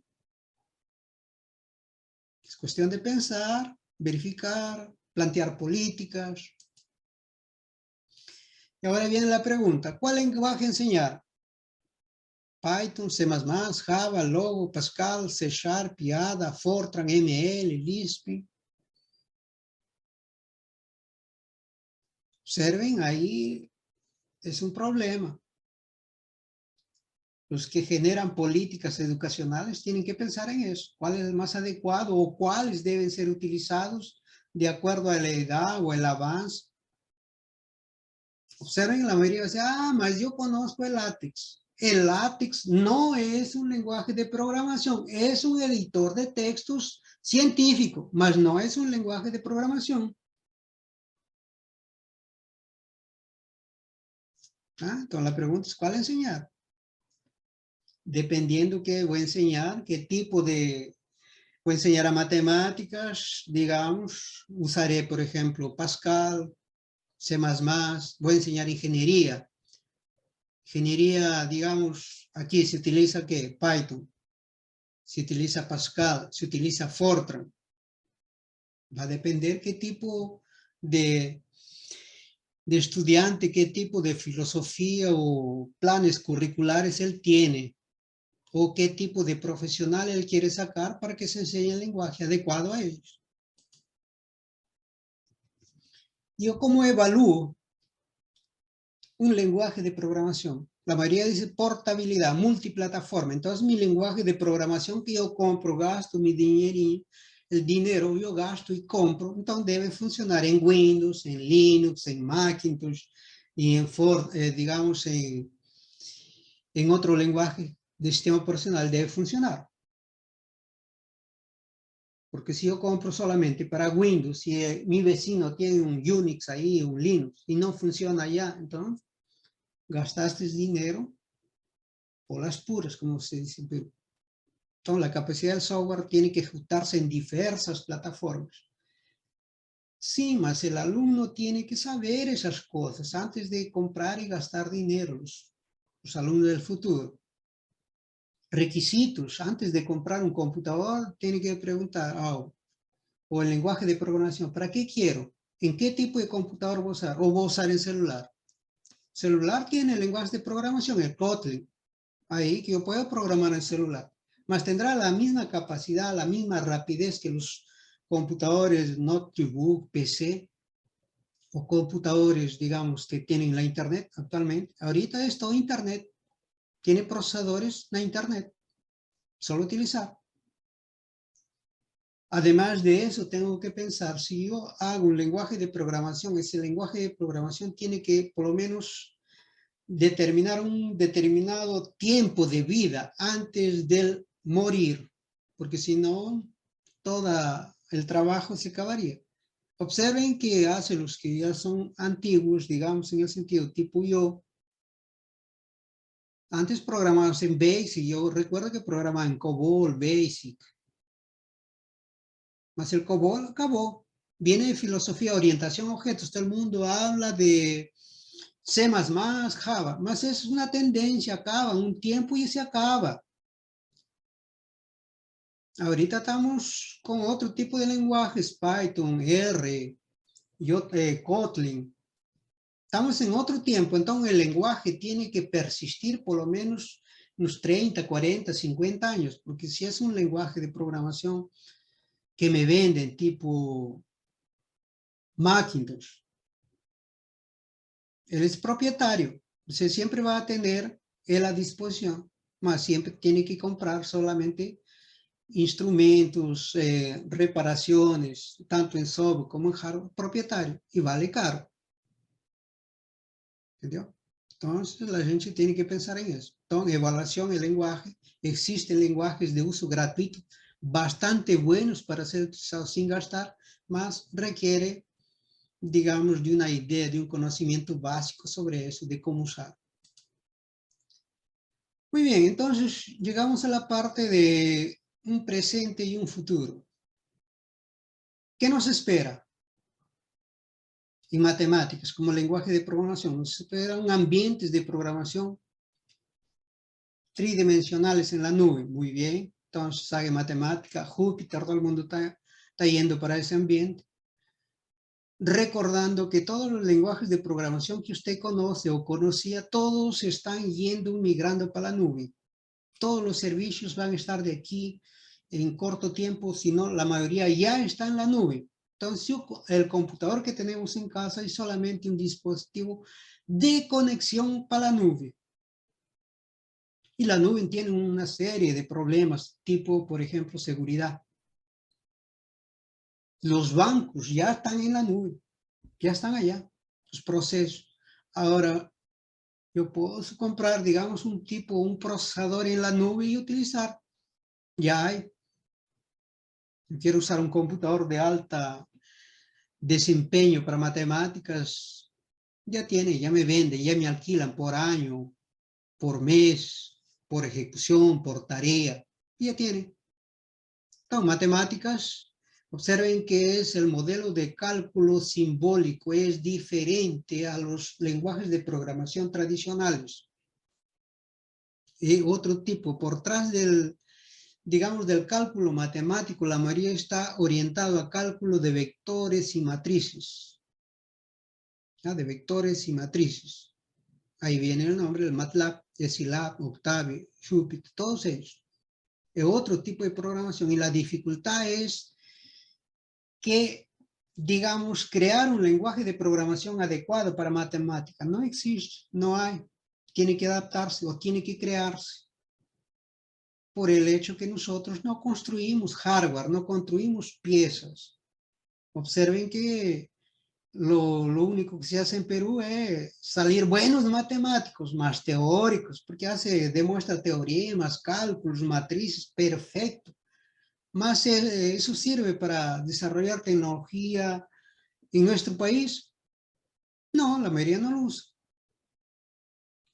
Es cuestión de pensar, verificar, plantear políticas. Y ahora viene la pregunta, ¿cuál lenguaje enseñar? Python, C++, Java, Logo, Pascal, C#, Ada, Fortran, ML, Lisp. Observen, ahí es un problema. Los que generan políticas educacionales tienen que pensar en eso. ¿Cuál es el más adecuado o cuáles deben ser utilizados de acuerdo a la edad o el avance? Observen, la mayoría dice, mas yo conozco el LaTeX. El LaTeX no es un lenguaje de programación, es un editor de textos científico, mas no es un lenguaje de programación. Entonces la pregunta es, ¿cuál enseñar? Dependiendo qué voy a enseñar, qué tipo de... Voy a enseñar a matemáticas, digamos, usaré, por ejemplo, Pascal, C++, voy a enseñar ingeniería. Ingeniería, digamos, aquí se utiliza ¿qué? Python, se utiliza Pascal, se utiliza Fortran. Va a depender qué tipo de estudiante, qué tipo de filosofía o planes curriculares él tiene, o qué tipo de profesional él quiere sacar para que se enseñe el lenguaje adecuado a ellos. ¿Yo cómo evalúo un lenguaje de programación? La mayoría dice portabilidad, multiplataforma. Entonces mi lenguaje de programación que yo compro, gasto mi dinerín, el dinero yo gasto y compro, entonces debe funcionar en Windows, en Linux, en Macintosh y en digamos en otro lenguaje de sistema operacional debe funcionar. Porque si yo compro solamente para Windows, si mi vecino tiene un Unix ahí, un Linux, y no funciona allá, entonces gastaste dinero por las puras, como se dice en Perú. Entonces la capacidad del software tiene que ejecutarse en diversas plataformas. Sí, mas el alumno tiene que saber esas cosas antes de comprar y gastar dinero, los alumnos del futuro. Requisitos, antes de comprar un computador, tiene que preguntar, o el lenguaje de programación, ¿para qué quiero? ¿En qué tipo de computador voy a usar? ¿O voy a usar el celular? Celular tiene el lenguaje de programación, el Kotlin, ahí que yo puedo programar en el celular, mas tendrá la misma capacidad, la misma rapidez que los computadores notebook, PC, o computadores, digamos, que tienen la internet actualmente. Ahorita es todo internet, tiene procesadores la internet. solo utilizar. Además de eso, tengo que pensar, si yo hago un lenguaje de programación, ese lenguaje de programación tiene que por lo menos determinar un determinado tiempo de vida antes del morir, porque si no, todo el trabajo se acabaría. Observen que hace los que ya son antiguos, digamos, en el sentido tipo yo, antes programábamos en BASIC, yo recuerdo que programaba en COBOL, BASIC, mas el COBOL acabó. Viene de filosofía, orientación a objetos, todo el mundo habla de C++, Java, mas es una tendencia, acaba un tiempo y se acaba. Ahorita estamos con otro tipo de lenguajes, Python, R, Kotlin. Estamos en otro tiempo, entonces el lenguaje tiene que persistir por lo menos unos 30, 40, 50 años, porque si es un lenguaje de programación que me venden tipo Macintosh, él es propietario, usted siempre va a tener él a disposición, mas siempre tiene que comprar solamente instrumentos, reparaciones, tanto en software como en hardware propietario, y vale caro. ¿Entendió? Entonces, la gente tiene que pensar en eso. Entonces, evaluación del lenguaje. Existen lenguajes de uso gratuito bastante buenos para ser utilizados sin gastar, mas requiere, digamos, de una idea, de un conocimiento básico sobre eso, de cómo usar. Muy bien, entonces llegamos a la parte de un presente y un futuro. ¿Qué nos espera en matemáticas como lenguaje de programación? Nos esperan ambientes de programación tridimensionales en la nube. Muy bien, entonces sabe matemática, Júpiter, todo el mundo está yendo para ese ambiente. Recordando que todos los lenguajes de programación que usted conoce o conocía, todos están yendo, migrando para la nube. Todos los servicios van a estar de aquí en corto tiempo, sino la mayoría ya está en la nube. Entonces, el computador que tenemos en casa es solamente un dispositivo de conexión para la nube. Y la nube tiene una serie de problemas, tipo, por ejemplo, seguridad. Los bancos ya están en la nube, ya están allá, los procesos. Ahora, yo puedo comprar, digamos, un procesador en la nube y utilizar. Ya hay. Yo quiero usar un computador de alta desempeño para matemáticas, ya me vende, ya me alquilan por año, por mes, por ejecución, por tarea, ya tiene. Entonces, matemáticas, observen que es el modelo de cálculo simbólico, es diferente a los lenguajes de programación tradicionales. Y otro tipo, por detrás del, digamos, del cálculo matemático, la mayoría está orientado a cálculo de vectores y matrices. ¿Ya? De vectores y matrices. Ahí viene el nombre, el MATLAB, Scilab, Octave, Jupyter, todos ellos. Es otro tipo de programación y la dificultad es que, digamos, crear un lenguaje de programación adecuado para matemáticas. No existe, no hay. Tiene que adaptarse o tiene que crearse. Por el hecho que nosotros no construimos hardware, no construimos piezas. Observen que lo único que se hace en Perú es salir buenos matemáticos, más teóricos, porque demuestra teoremas, cálculos, matrices, perfecto. Más eso sirve para desarrollar tecnología en nuestro país. No, la mayoría no lo usa.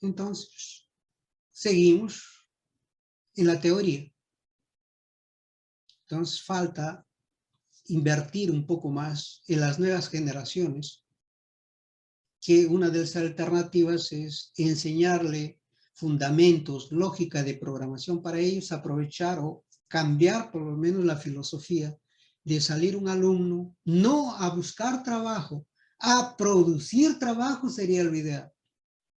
Entonces, seguimos en la teoría. Entonces, falta invertir un poco más en las nuevas generaciones, que una de las alternativas es enseñarle fundamentos, lógica de programación para ellos, aprovechar o cambiar por lo menos la filosofía de salir un alumno no a buscar trabajo, a producir trabajo sería lo ideal.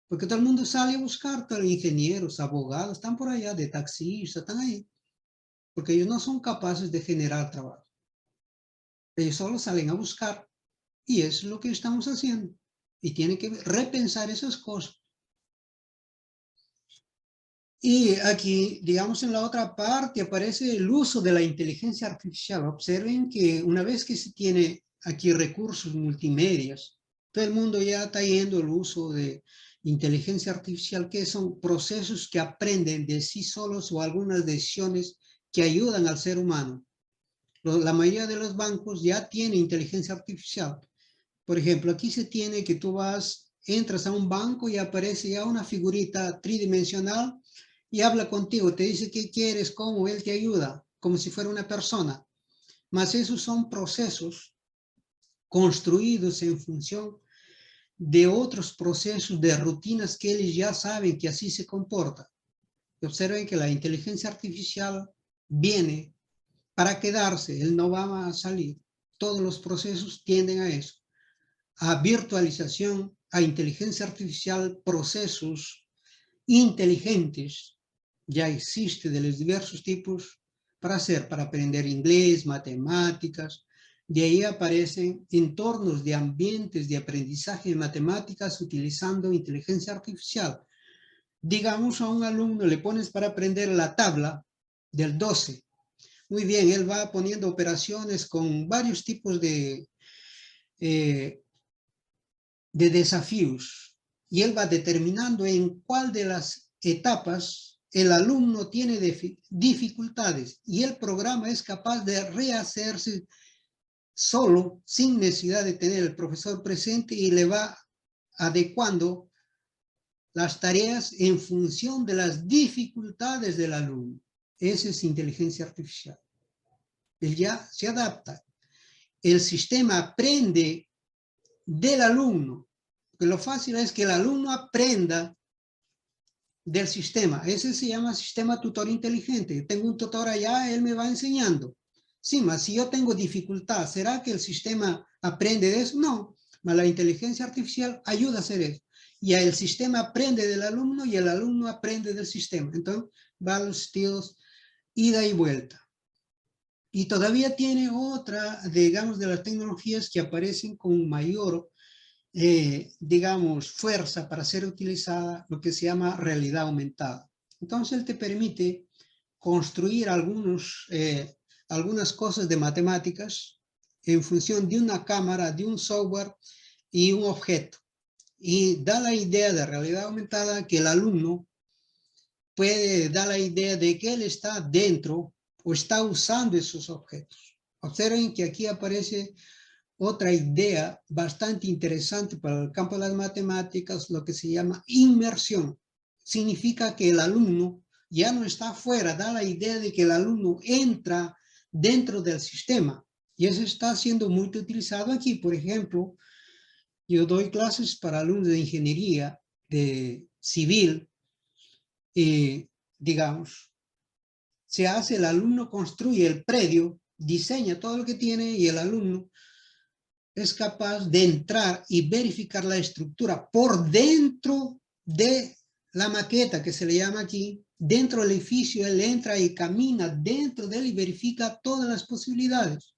Porque todo el mundo sale a buscar, todos los ingenieros, abogados, están por allá, de taxistas, están ahí. Porque ellos no son capaces de generar trabajo. Ellos solo salen a buscar. Y eso es lo que estamos haciendo. Y tienen que repensar esas cosas. Y aquí, digamos, en la otra parte aparece el uso de la inteligencia artificial. Observen que una vez que se tiene aquí recursos multimedias, todo el mundo ya está yendo el uso de inteligencia artificial, que son procesos que aprenden de sí solos o algunas decisiones que ayudan al ser humano. La mayoría de los bancos ya tienen inteligencia artificial. Por ejemplo, aquí se tiene que tú entras a un banco y aparece ya una figurita tridimensional y habla contigo, te dice qué quieres, cómo, él te ayuda, como si fuera una persona. Mas esos son procesos construidos en función de otros procesos, de rutinas que ellos ya saben que así se comporta. Observen que la inteligencia artificial viene para quedarse, él no va a salir. Todos los procesos tienden a eso, a virtualización, a inteligencia artificial, procesos inteligentes, ya existe de los diversos tipos para hacer, para aprender inglés, matemáticas. De ahí aparecen entornos de ambientes de aprendizaje de matemáticas utilizando inteligencia artificial. Digamos, a un alumno le pones para aprender la tabla del 12. Muy bien, él va poniendo operaciones con varios tipos de desafíos y él va determinando en cuál de las etapas el alumno tiene dificultades y el programa es capaz de rehacerse solo, sin necesidad de tener el profesor presente, y le va adecuando las tareas en función de las dificultades del alumno. Esa es inteligencia artificial. Él ya se adapta. El sistema aprende del alumno. Porque lo fácil es que el alumno aprenda del sistema. Ese se llama sistema tutor inteligente. Tengo un tutor allá, él me va enseñando. Sí, mas si yo tengo dificultad, ¿será que el sistema aprende de eso? No, mas la inteligencia artificial ayuda a hacer eso. Y el sistema aprende del alumno y el alumno aprende del sistema. Entonces, va a los estilos ida y vuelta. Y todavía tiene otra, digamos, de las tecnologías que aparecen con mayor digamos, fuerza para ser utilizada, lo que se llama realidad aumentada. Entonces, él te permite construir algunas cosas de matemáticas en función de una cámara, de un software y un objeto. Y da la idea de realidad aumentada que el alumno puede dar la idea de que él está dentro o está usando esos objetos. Observen que aquí aparece otra idea bastante interesante para el campo de las matemáticas, lo que se llama inmersión. Significa que el alumno ya no está afuera, da la idea de que el alumno entra dentro del sistema. Y eso está siendo muy utilizado aquí. Por ejemplo, yo doy clases para alumnos de ingeniería de civil y, digamos, se hace, el alumno construye el predio, diseña todo lo que tiene y el alumno es capaz de entrar y verificar la estructura por dentro de la maqueta, que se le llama aquí. Dentro del edificio, él entra y camina dentro de él y verifica todas las posibilidades.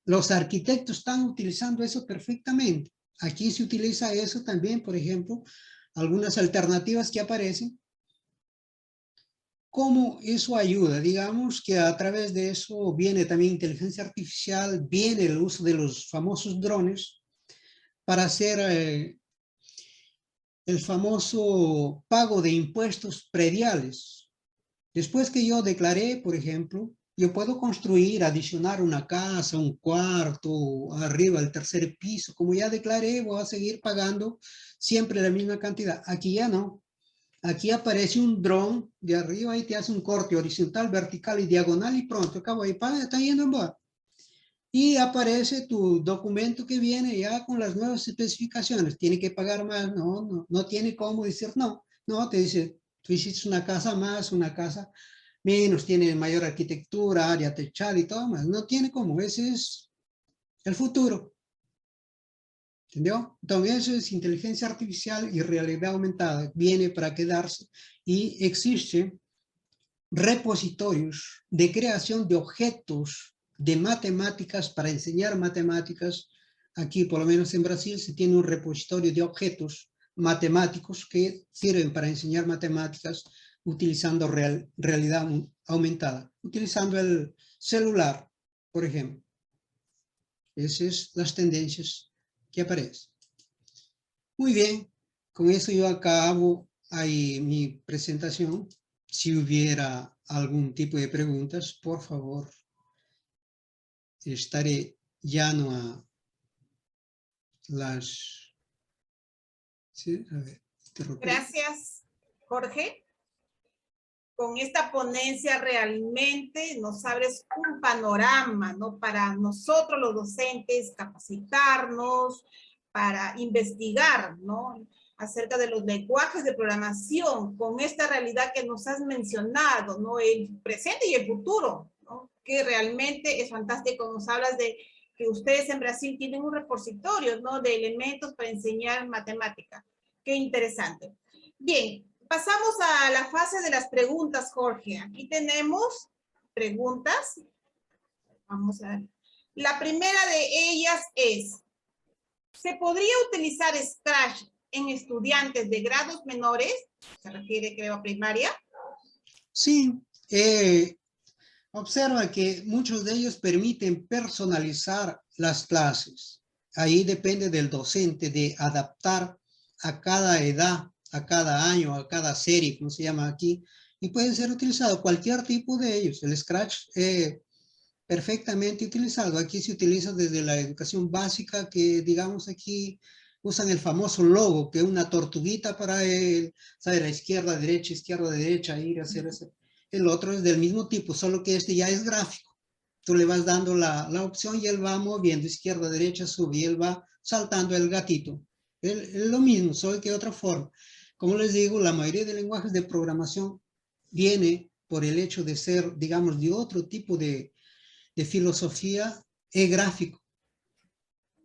Los arquitectos están utilizando eso perfectamente. Aquí se utiliza eso también, por ejemplo, algunas alternativas que aparecen. ¿Cómo eso ayuda? Digamos que a través de eso viene también inteligencia artificial, viene el uso de los famosos drones para hacer el famoso pago de impuestos prediales. Después que yo declaré, por ejemplo, yo puedo construir, adicionar una casa, un cuarto, arriba, el tercer piso. Como ya declaré, voy a seguir pagando siempre la misma cantidad. Aquí ya no. Aquí aparece un dron de arriba y te hace un corte horizontal, vertical y diagonal y pronto, acabo ahí, está yendo en boda. Y aparece tu documento que viene ya con las nuevas especificaciones. Tiene que pagar más, no tiene cómo decir no. No, te dice, tú hiciste una casa más, una casa menos, tiene mayor arquitectura, área techada y todo más. No tiene cómo, ese es el futuro. ¿Entendió? Entonces eso es inteligencia artificial y realidad aumentada. Viene para quedarse y existen repositorios de creación de objetos de matemáticas para enseñar matemáticas. Aquí, por lo menos en Brasil, se tiene un repositorio de objetos matemáticos que sirven para enseñar matemáticas utilizando realidad aumentada, utilizando el celular, por ejemplo. Esas son las tendencias que aparecen. Muy bien, con eso yo acabo ahí mi presentación. Si hubiera algún tipo de preguntas, por favor, estaré llano a las... Sí, a ver, Gracias, Jorge. Con esta ponencia realmente nos abres un panorama, ¿no? Para nosotros los docentes capacitarnos, para investigar, ¿no? Acerca de los lenguajes de programación, con esta realidad que nos has mencionado, ¿no? El presente y el futuro, ¿no? Que realmente es fantástico. Nos hablas de que ustedes en Brasil tienen un repositorio, ¿no? De elementos para enseñar matemática. Qué interesante. Bien, pasamos a la fase de las preguntas, Jorge. Aquí tenemos preguntas. Vamos a ver. La primera de ellas es, ¿se podría utilizar Scratch en estudiantes de grados menores? Se refiere, creo, a primaria. Sí, observa que muchos de ellos permiten personalizar las clases. Ahí depende del docente de adaptar a cada edad, a cada año, a cada serie, como se llama aquí, y puede ser utilizado cualquier tipo de ellos. El Scratch perfectamente utilizado. Aquí se utiliza desde la educación básica, que digamos aquí usan el famoso logo, que es una tortuguita para el, saber, a izquierda, derecha, ir a hacer ese. El otro es del mismo tipo, solo que este ya es gráfico. Tú le vas dando la opción y él va moviendo izquierda, derecha, sube, y él va saltando el gatito. Es lo mismo, solo que de otra forma. Como les digo, la mayoría de lenguajes de programación viene por el hecho de ser, digamos, de otro tipo de filosofía, es gráfico.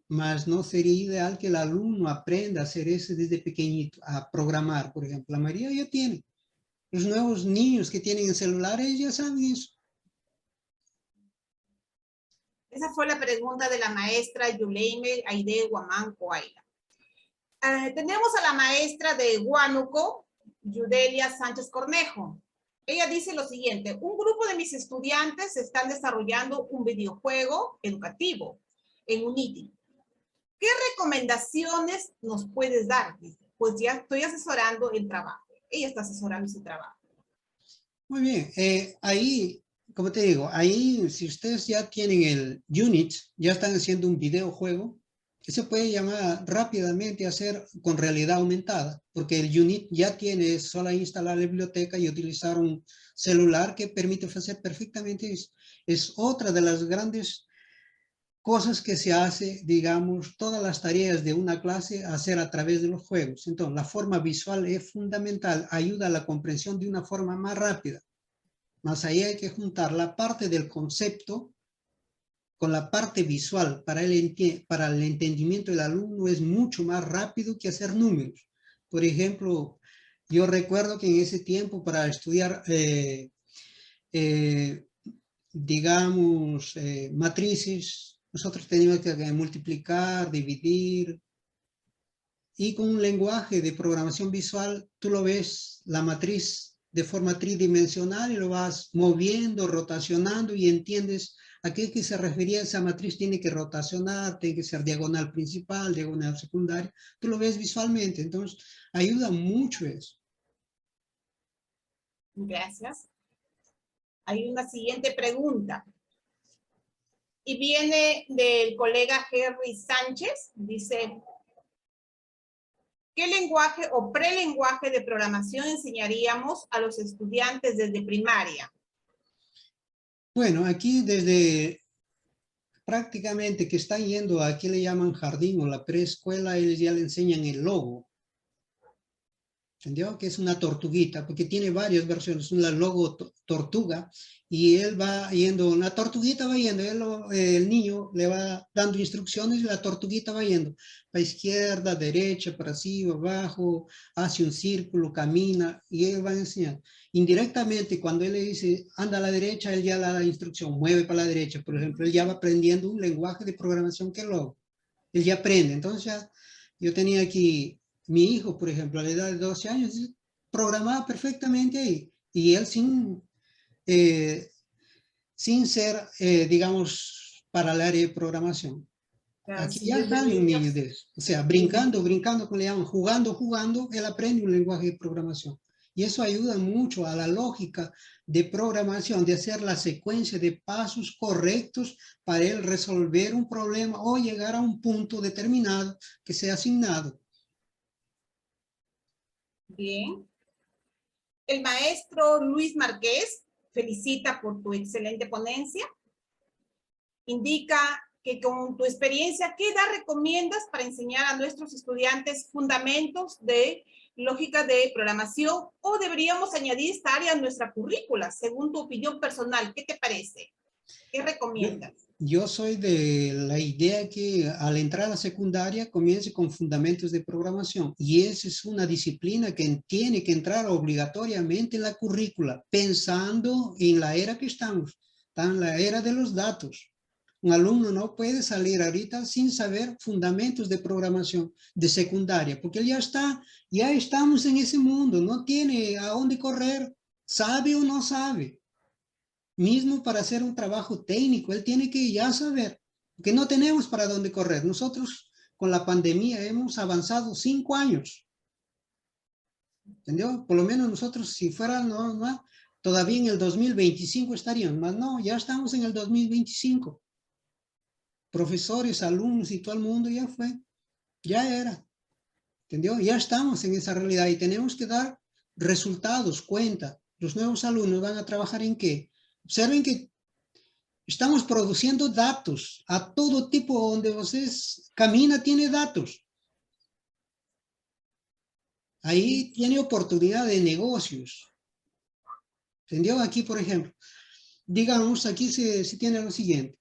Mas no sería ideal que el alumno aprenda a hacer eso desde pequeñito, a programar, por ejemplo. La mayoría ya tiene. Los nuevos niños que tienen celulares ya saben eso. Esa fue la pregunta de la maestra Yuleime Aide Guamán Coaila. Tenemos a la maestra de Huánuco, Yudelia Sánchez Cornejo. Ella dice lo siguiente: un grupo de mis estudiantes están desarrollando un videojuego educativo en Unity. ¿Qué recomendaciones nos puedes dar? Pues ya estoy asesorando el trabajo. Ella está asesorando ese trabajo. Muy bien. Ahí, como te digo, ahí si ustedes ya tienen el Unity, ya están haciendo un videojuego, que se puede llamar rápidamente a hacer con realidad aumentada, porque el Unity ya tiene solo instalar la biblioteca y utilizar un celular que permite hacer perfectamente eso. Es otra de las grandes cosas que se hace, digamos, todas las tareas de una clase hacer a través de los juegos. Entonces, la forma visual es fundamental, ayuda a la comprensión de una forma más rápida. Más ahí hay que juntar la parte del concepto con la parte visual. Para el entendimiento del alumno es mucho más rápido que hacer números. Por ejemplo, yo recuerdo que en ese tiempo para estudiar, digamos, matrices, nosotros teníamos que multiplicar, dividir, y con un lenguaje de programación visual, tú lo ves, la matriz de forma tridimensional y lo vas moviendo, rotacionando y entiendes a qué que se refería esa matriz. Tiene que rotacionar, tiene que ser diagonal principal, diagonal secundaria. Tú lo ves visualmente, entonces ayuda mucho eso. Gracias. Hay una siguiente pregunta. Y viene del colega Henry Sánchez. Dice, ¿qué lenguaje o prelenguaje de programación enseñaríamos a los estudiantes desde primaria? Bueno, aquí desde prácticamente que están yendo, aquí le llaman jardín o la preescuela, ellos ya le enseñan el logo. ¿Entendió? Que es una tortuguita, porque tiene varias versiones, una logo tortuga, y él va yendo, la tortuguita va yendo, el niño le va dando instrucciones y la tortuguita va yendo, para izquierda, derecha, para arriba, abajo, hace un círculo, camina, y él va enseñando. Indirectamente, cuando él le dice, anda a la derecha, él ya le da la instrucción, mueve para la derecha, por ejemplo, él ya va aprendiendo un lenguaje de programación que es logo, él ya aprende. Entonces ya, yo tenía aquí Mi hijo, por ejemplo, a la edad de 12 años, programaba perfectamente ahí. Y él sin ser, digamos, para el área de programación. Aquí Así ya desde sale un niño niños. de eso. O sea, Sí. brincando, como le llaman, jugando, él aprende un lenguaje de programación. Y eso ayuda mucho a la lógica de programación, de hacer la secuencia de pasos correctos para él resolver un problema o llegar a un punto determinado que sea asignado. Bien. El maestro Luis Márquez felicita por tu excelente ponencia. Indica que con tu experiencia, ¿qué edad recomiendas para enseñar a nuestros estudiantes fundamentos de lógica de programación o deberíamos añadir esta área a nuestra currícula, según tu opinión personal? ¿Qué te parece? ¿Qué Yo, recomiendas? yo soy de la idea que al entrar a la secundaria comience con fundamentos de programación y esa es una disciplina que tiene que entrar obligatoriamente en la currícula, pensando en la era que estamos, en la era de los datos. Un alumno no puede salir ahorita sin saber fundamentos de programación de secundaria, porque él ya estamos en ese mundo, no tiene a dónde correr, sabe o no sabe. Mismo para hacer un trabajo técnico, él tiene que ya saber, que no tenemos para dónde correr. Nosotros con la pandemia hemos avanzado 5 años, ¿entendió? Por lo menos nosotros si fuera, todavía en el 2025 estaríamos, mas no, ya estamos en el 2025. Profesores, alumnos y todo el mundo ya fue, ya era, ¿entendió? Ya estamos en esa realidad y tenemos que dar resultados, cuenta. Los nuevos alumnos van a trabajar en qué. Observen que estamos produciendo datos. A todo tipo donde ustedes camina tiene datos. Ahí tiene oportunidad de negocios. ¿Entendió? Aquí, por ejemplo, digamos, aquí se tiene lo siguiente.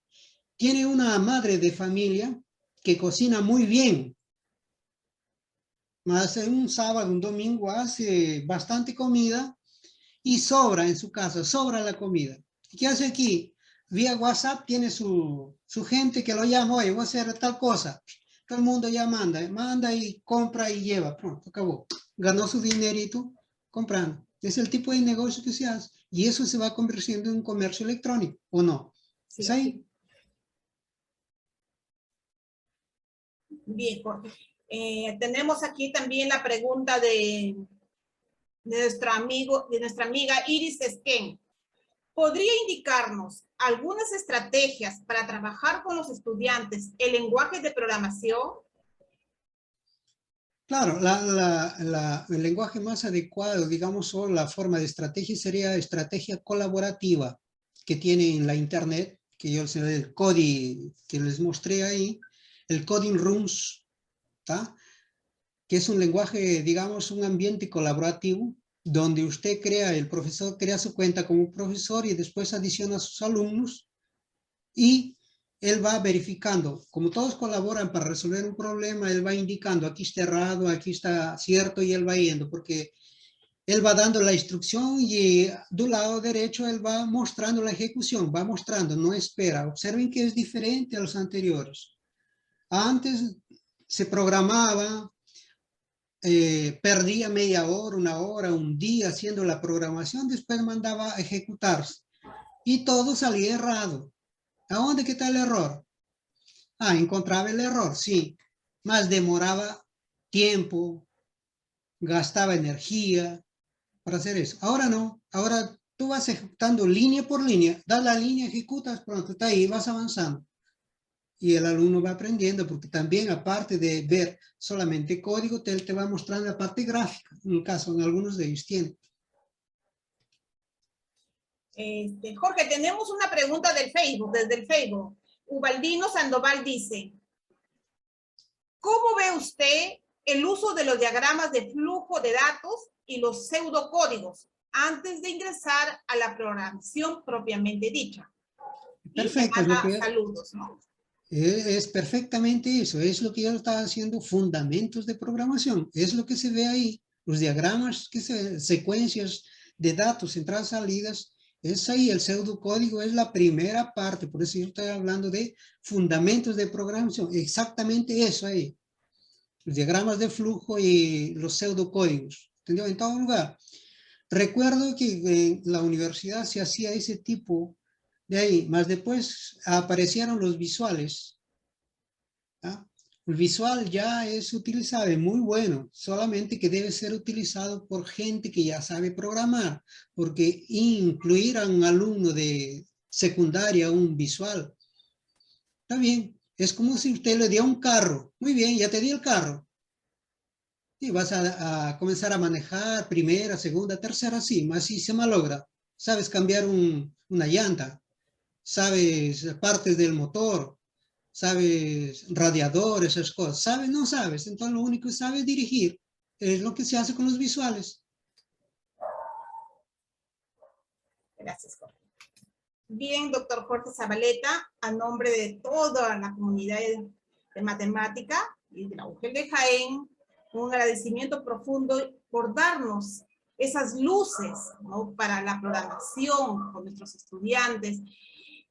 Tiene una madre de familia que cocina muy bien. Hace un sábado, un domingo, hace bastante comida y sobra en su casa, sobra la comida. ¿Qué hace aquí? Vía WhatsApp tiene su gente que lo llama, oye, voy a hacer tal cosa. Todo el mundo ya manda y compra y lleva. Pronto, acabó. Ganó su dinerito comprando. Es el tipo de negocio que se hace. Y eso se va convirtiendo en un comercio electrónico, ¿o no? ¿Es Sí. ahí? Bien, Jorge. Tenemos aquí también la pregunta de nuestra amiga Iris Esquén. ¿Podría indicarnos algunas estrategias para trabajar con los estudiantes el lenguaje de programación? Claro, el lenguaje más adecuado, digamos, o la forma de estrategia sería estrategia colaborativa que tiene en la internet, que yo sé el Coding que les mostré ahí, el Coding Rooms, ¿tá? Que es un lenguaje, digamos, un ambiente colaborativo donde usted crea, el profesor crea su cuenta como profesor y después adiciona a sus alumnos y él va verificando, como todos colaboran para resolver un problema, él va indicando, aquí está errado, aquí está cierto, y él va yendo, porque él va dando la instrucción y del lado derecho él va mostrando la ejecución, va mostrando, no espera. Observen que es diferente a los anteriores. Antes se programaba, perdía media hora, una hora, un día haciendo la programación, después mandaba a ejecutarse y todo salía errado. ¿A dónde está el error? Ah, encontraba el error, sí, más demoraba tiempo, gastaba energía para hacer eso. Ahora no, ahora tú vas ejecutando línea por línea, das la línea, ejecutas, pronto, está ahí, vas avanzando. Y el alumno va aprendiendo, porque también aparte de ver solamente código, te va mostrando la parte gráfica, en el caso, en algunos de ellos tienen. Jorge, tenemos una pregunta del Facebook, desde el Facebook. Ubaldino Sandoval dice, ¿cómo ve usted el uso de los diagramas de flujo de datos y los pseudocódigos antes de ingresar a la programación propiamente dicha? Y te Perfecto, es lo manda que saludos, ¿no? es perfectamente eso, es lo que yo estaba haciendo, fundamentos de programación, es lo que se ve ahí, los diagramas, secuencias de datos, entradas, salidas, es ahí, el pseudocódigo es la primera parte, por eso yo estoy hablando de fundamentos de programación, exactamente eso ahí. los diagramas de flujo y los pseudocódigos, ¿entendió? En todo lugar. Recuerdo que en la universidad se hacía ese tipo de ahí, más después aparecieron los visuales. ¿Ah? El visual ya es utilizable, muy bueno, solamente que debe ser utilizado por gente que ya sabe programar, porque incluir a un alumno de secundaria un visual, está bien, es como si usted le diera un carro, muy bien, ya te di el carro, y vas a comenzar a manejar primera, segunda, tercera, sí, así se malogra, sabes cambiar una llanta, sabes partes del motor, sabes radiador, esas cosas, sabes, no sabes, entonces lo único que sabes dirigir, es lo que se hace con los visuales. Gracias, Jorge. Bien, doctor Jorge Zabaleta, a nombre de toda la comunidad de matemática y de la UGEL de Jaén, un agradecimiento profundo por darnos esas luces, ¿no?, para la programación con nuestros estudiantes.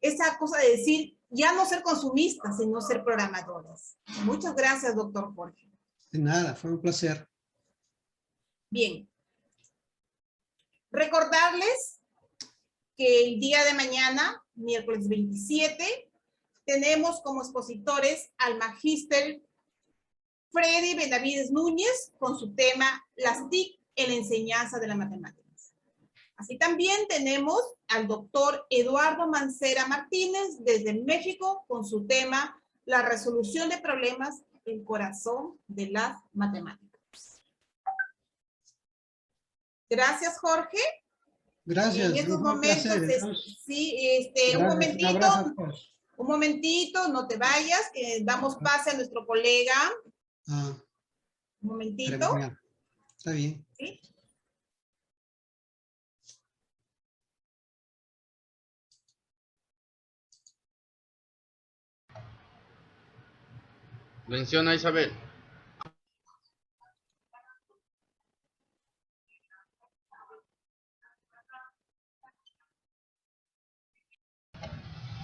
Esa cosa de decir, ya no ser consumistas, sino ser programadores. Muchas gracias, doctor Jorge. De nada, fue un placer. Bien. Recordarles que el día de mañana, miércoles 27, tenemos como expositores al magíster Freddy Benavides Núñez con su tema Las TIC en la enseñanza de las matemáticas. Así también tenemos al doctor Eduardo Mancera Martínez desde México con su tema La resolución de problemas, el corazón de las matemáticas. Gracias, Jorge. Gracias, En estos fue un momentos, placer. Entonces, sí, gracias, un abrazo a todos. un momentito, no te vayas, que damos pase a nuestro colega. Ah, Un momentito. Está bien. ¿Sí? Menciona Isabel.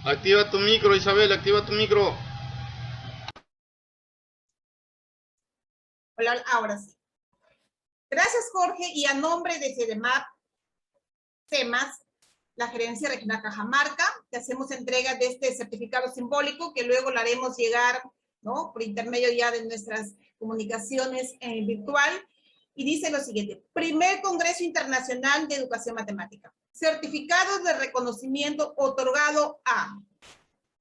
Activa tu micro, Isabel, activa tu micro. Hola, ahora sí. Gracias, Jorge, y a nombre de CEMAS, la Gerencia Regional Cajamarca, te hacemos entrega de este certificado simbólico que luego lo haremos llegar, ¿no?, por intermedio ya de nuestras comunicaciones virtual, y dice lo siguiente: Primer Congreso Internacional de Educación Matemática. Certificado de reconocimiento otorgado a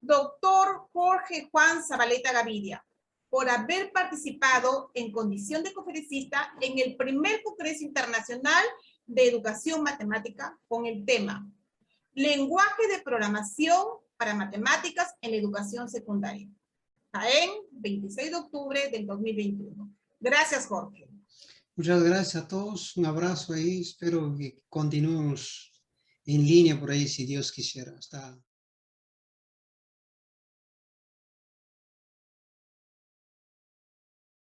doctor Jorge Juan Zabaleta Gavidia, por haber participado en condición de conferencista en el primer Congreso Internacional de Educación Matemática con el tema Lenguaje de Programación para Matemáticas en la Educación Secundaria. Jaén, 26 de octubre del 2021. Gracias, Jorge. Muchas gracias a todos. Un abrazo ahí. Espero que continuemos en línea por ahí, si Dios quisiera. Hasta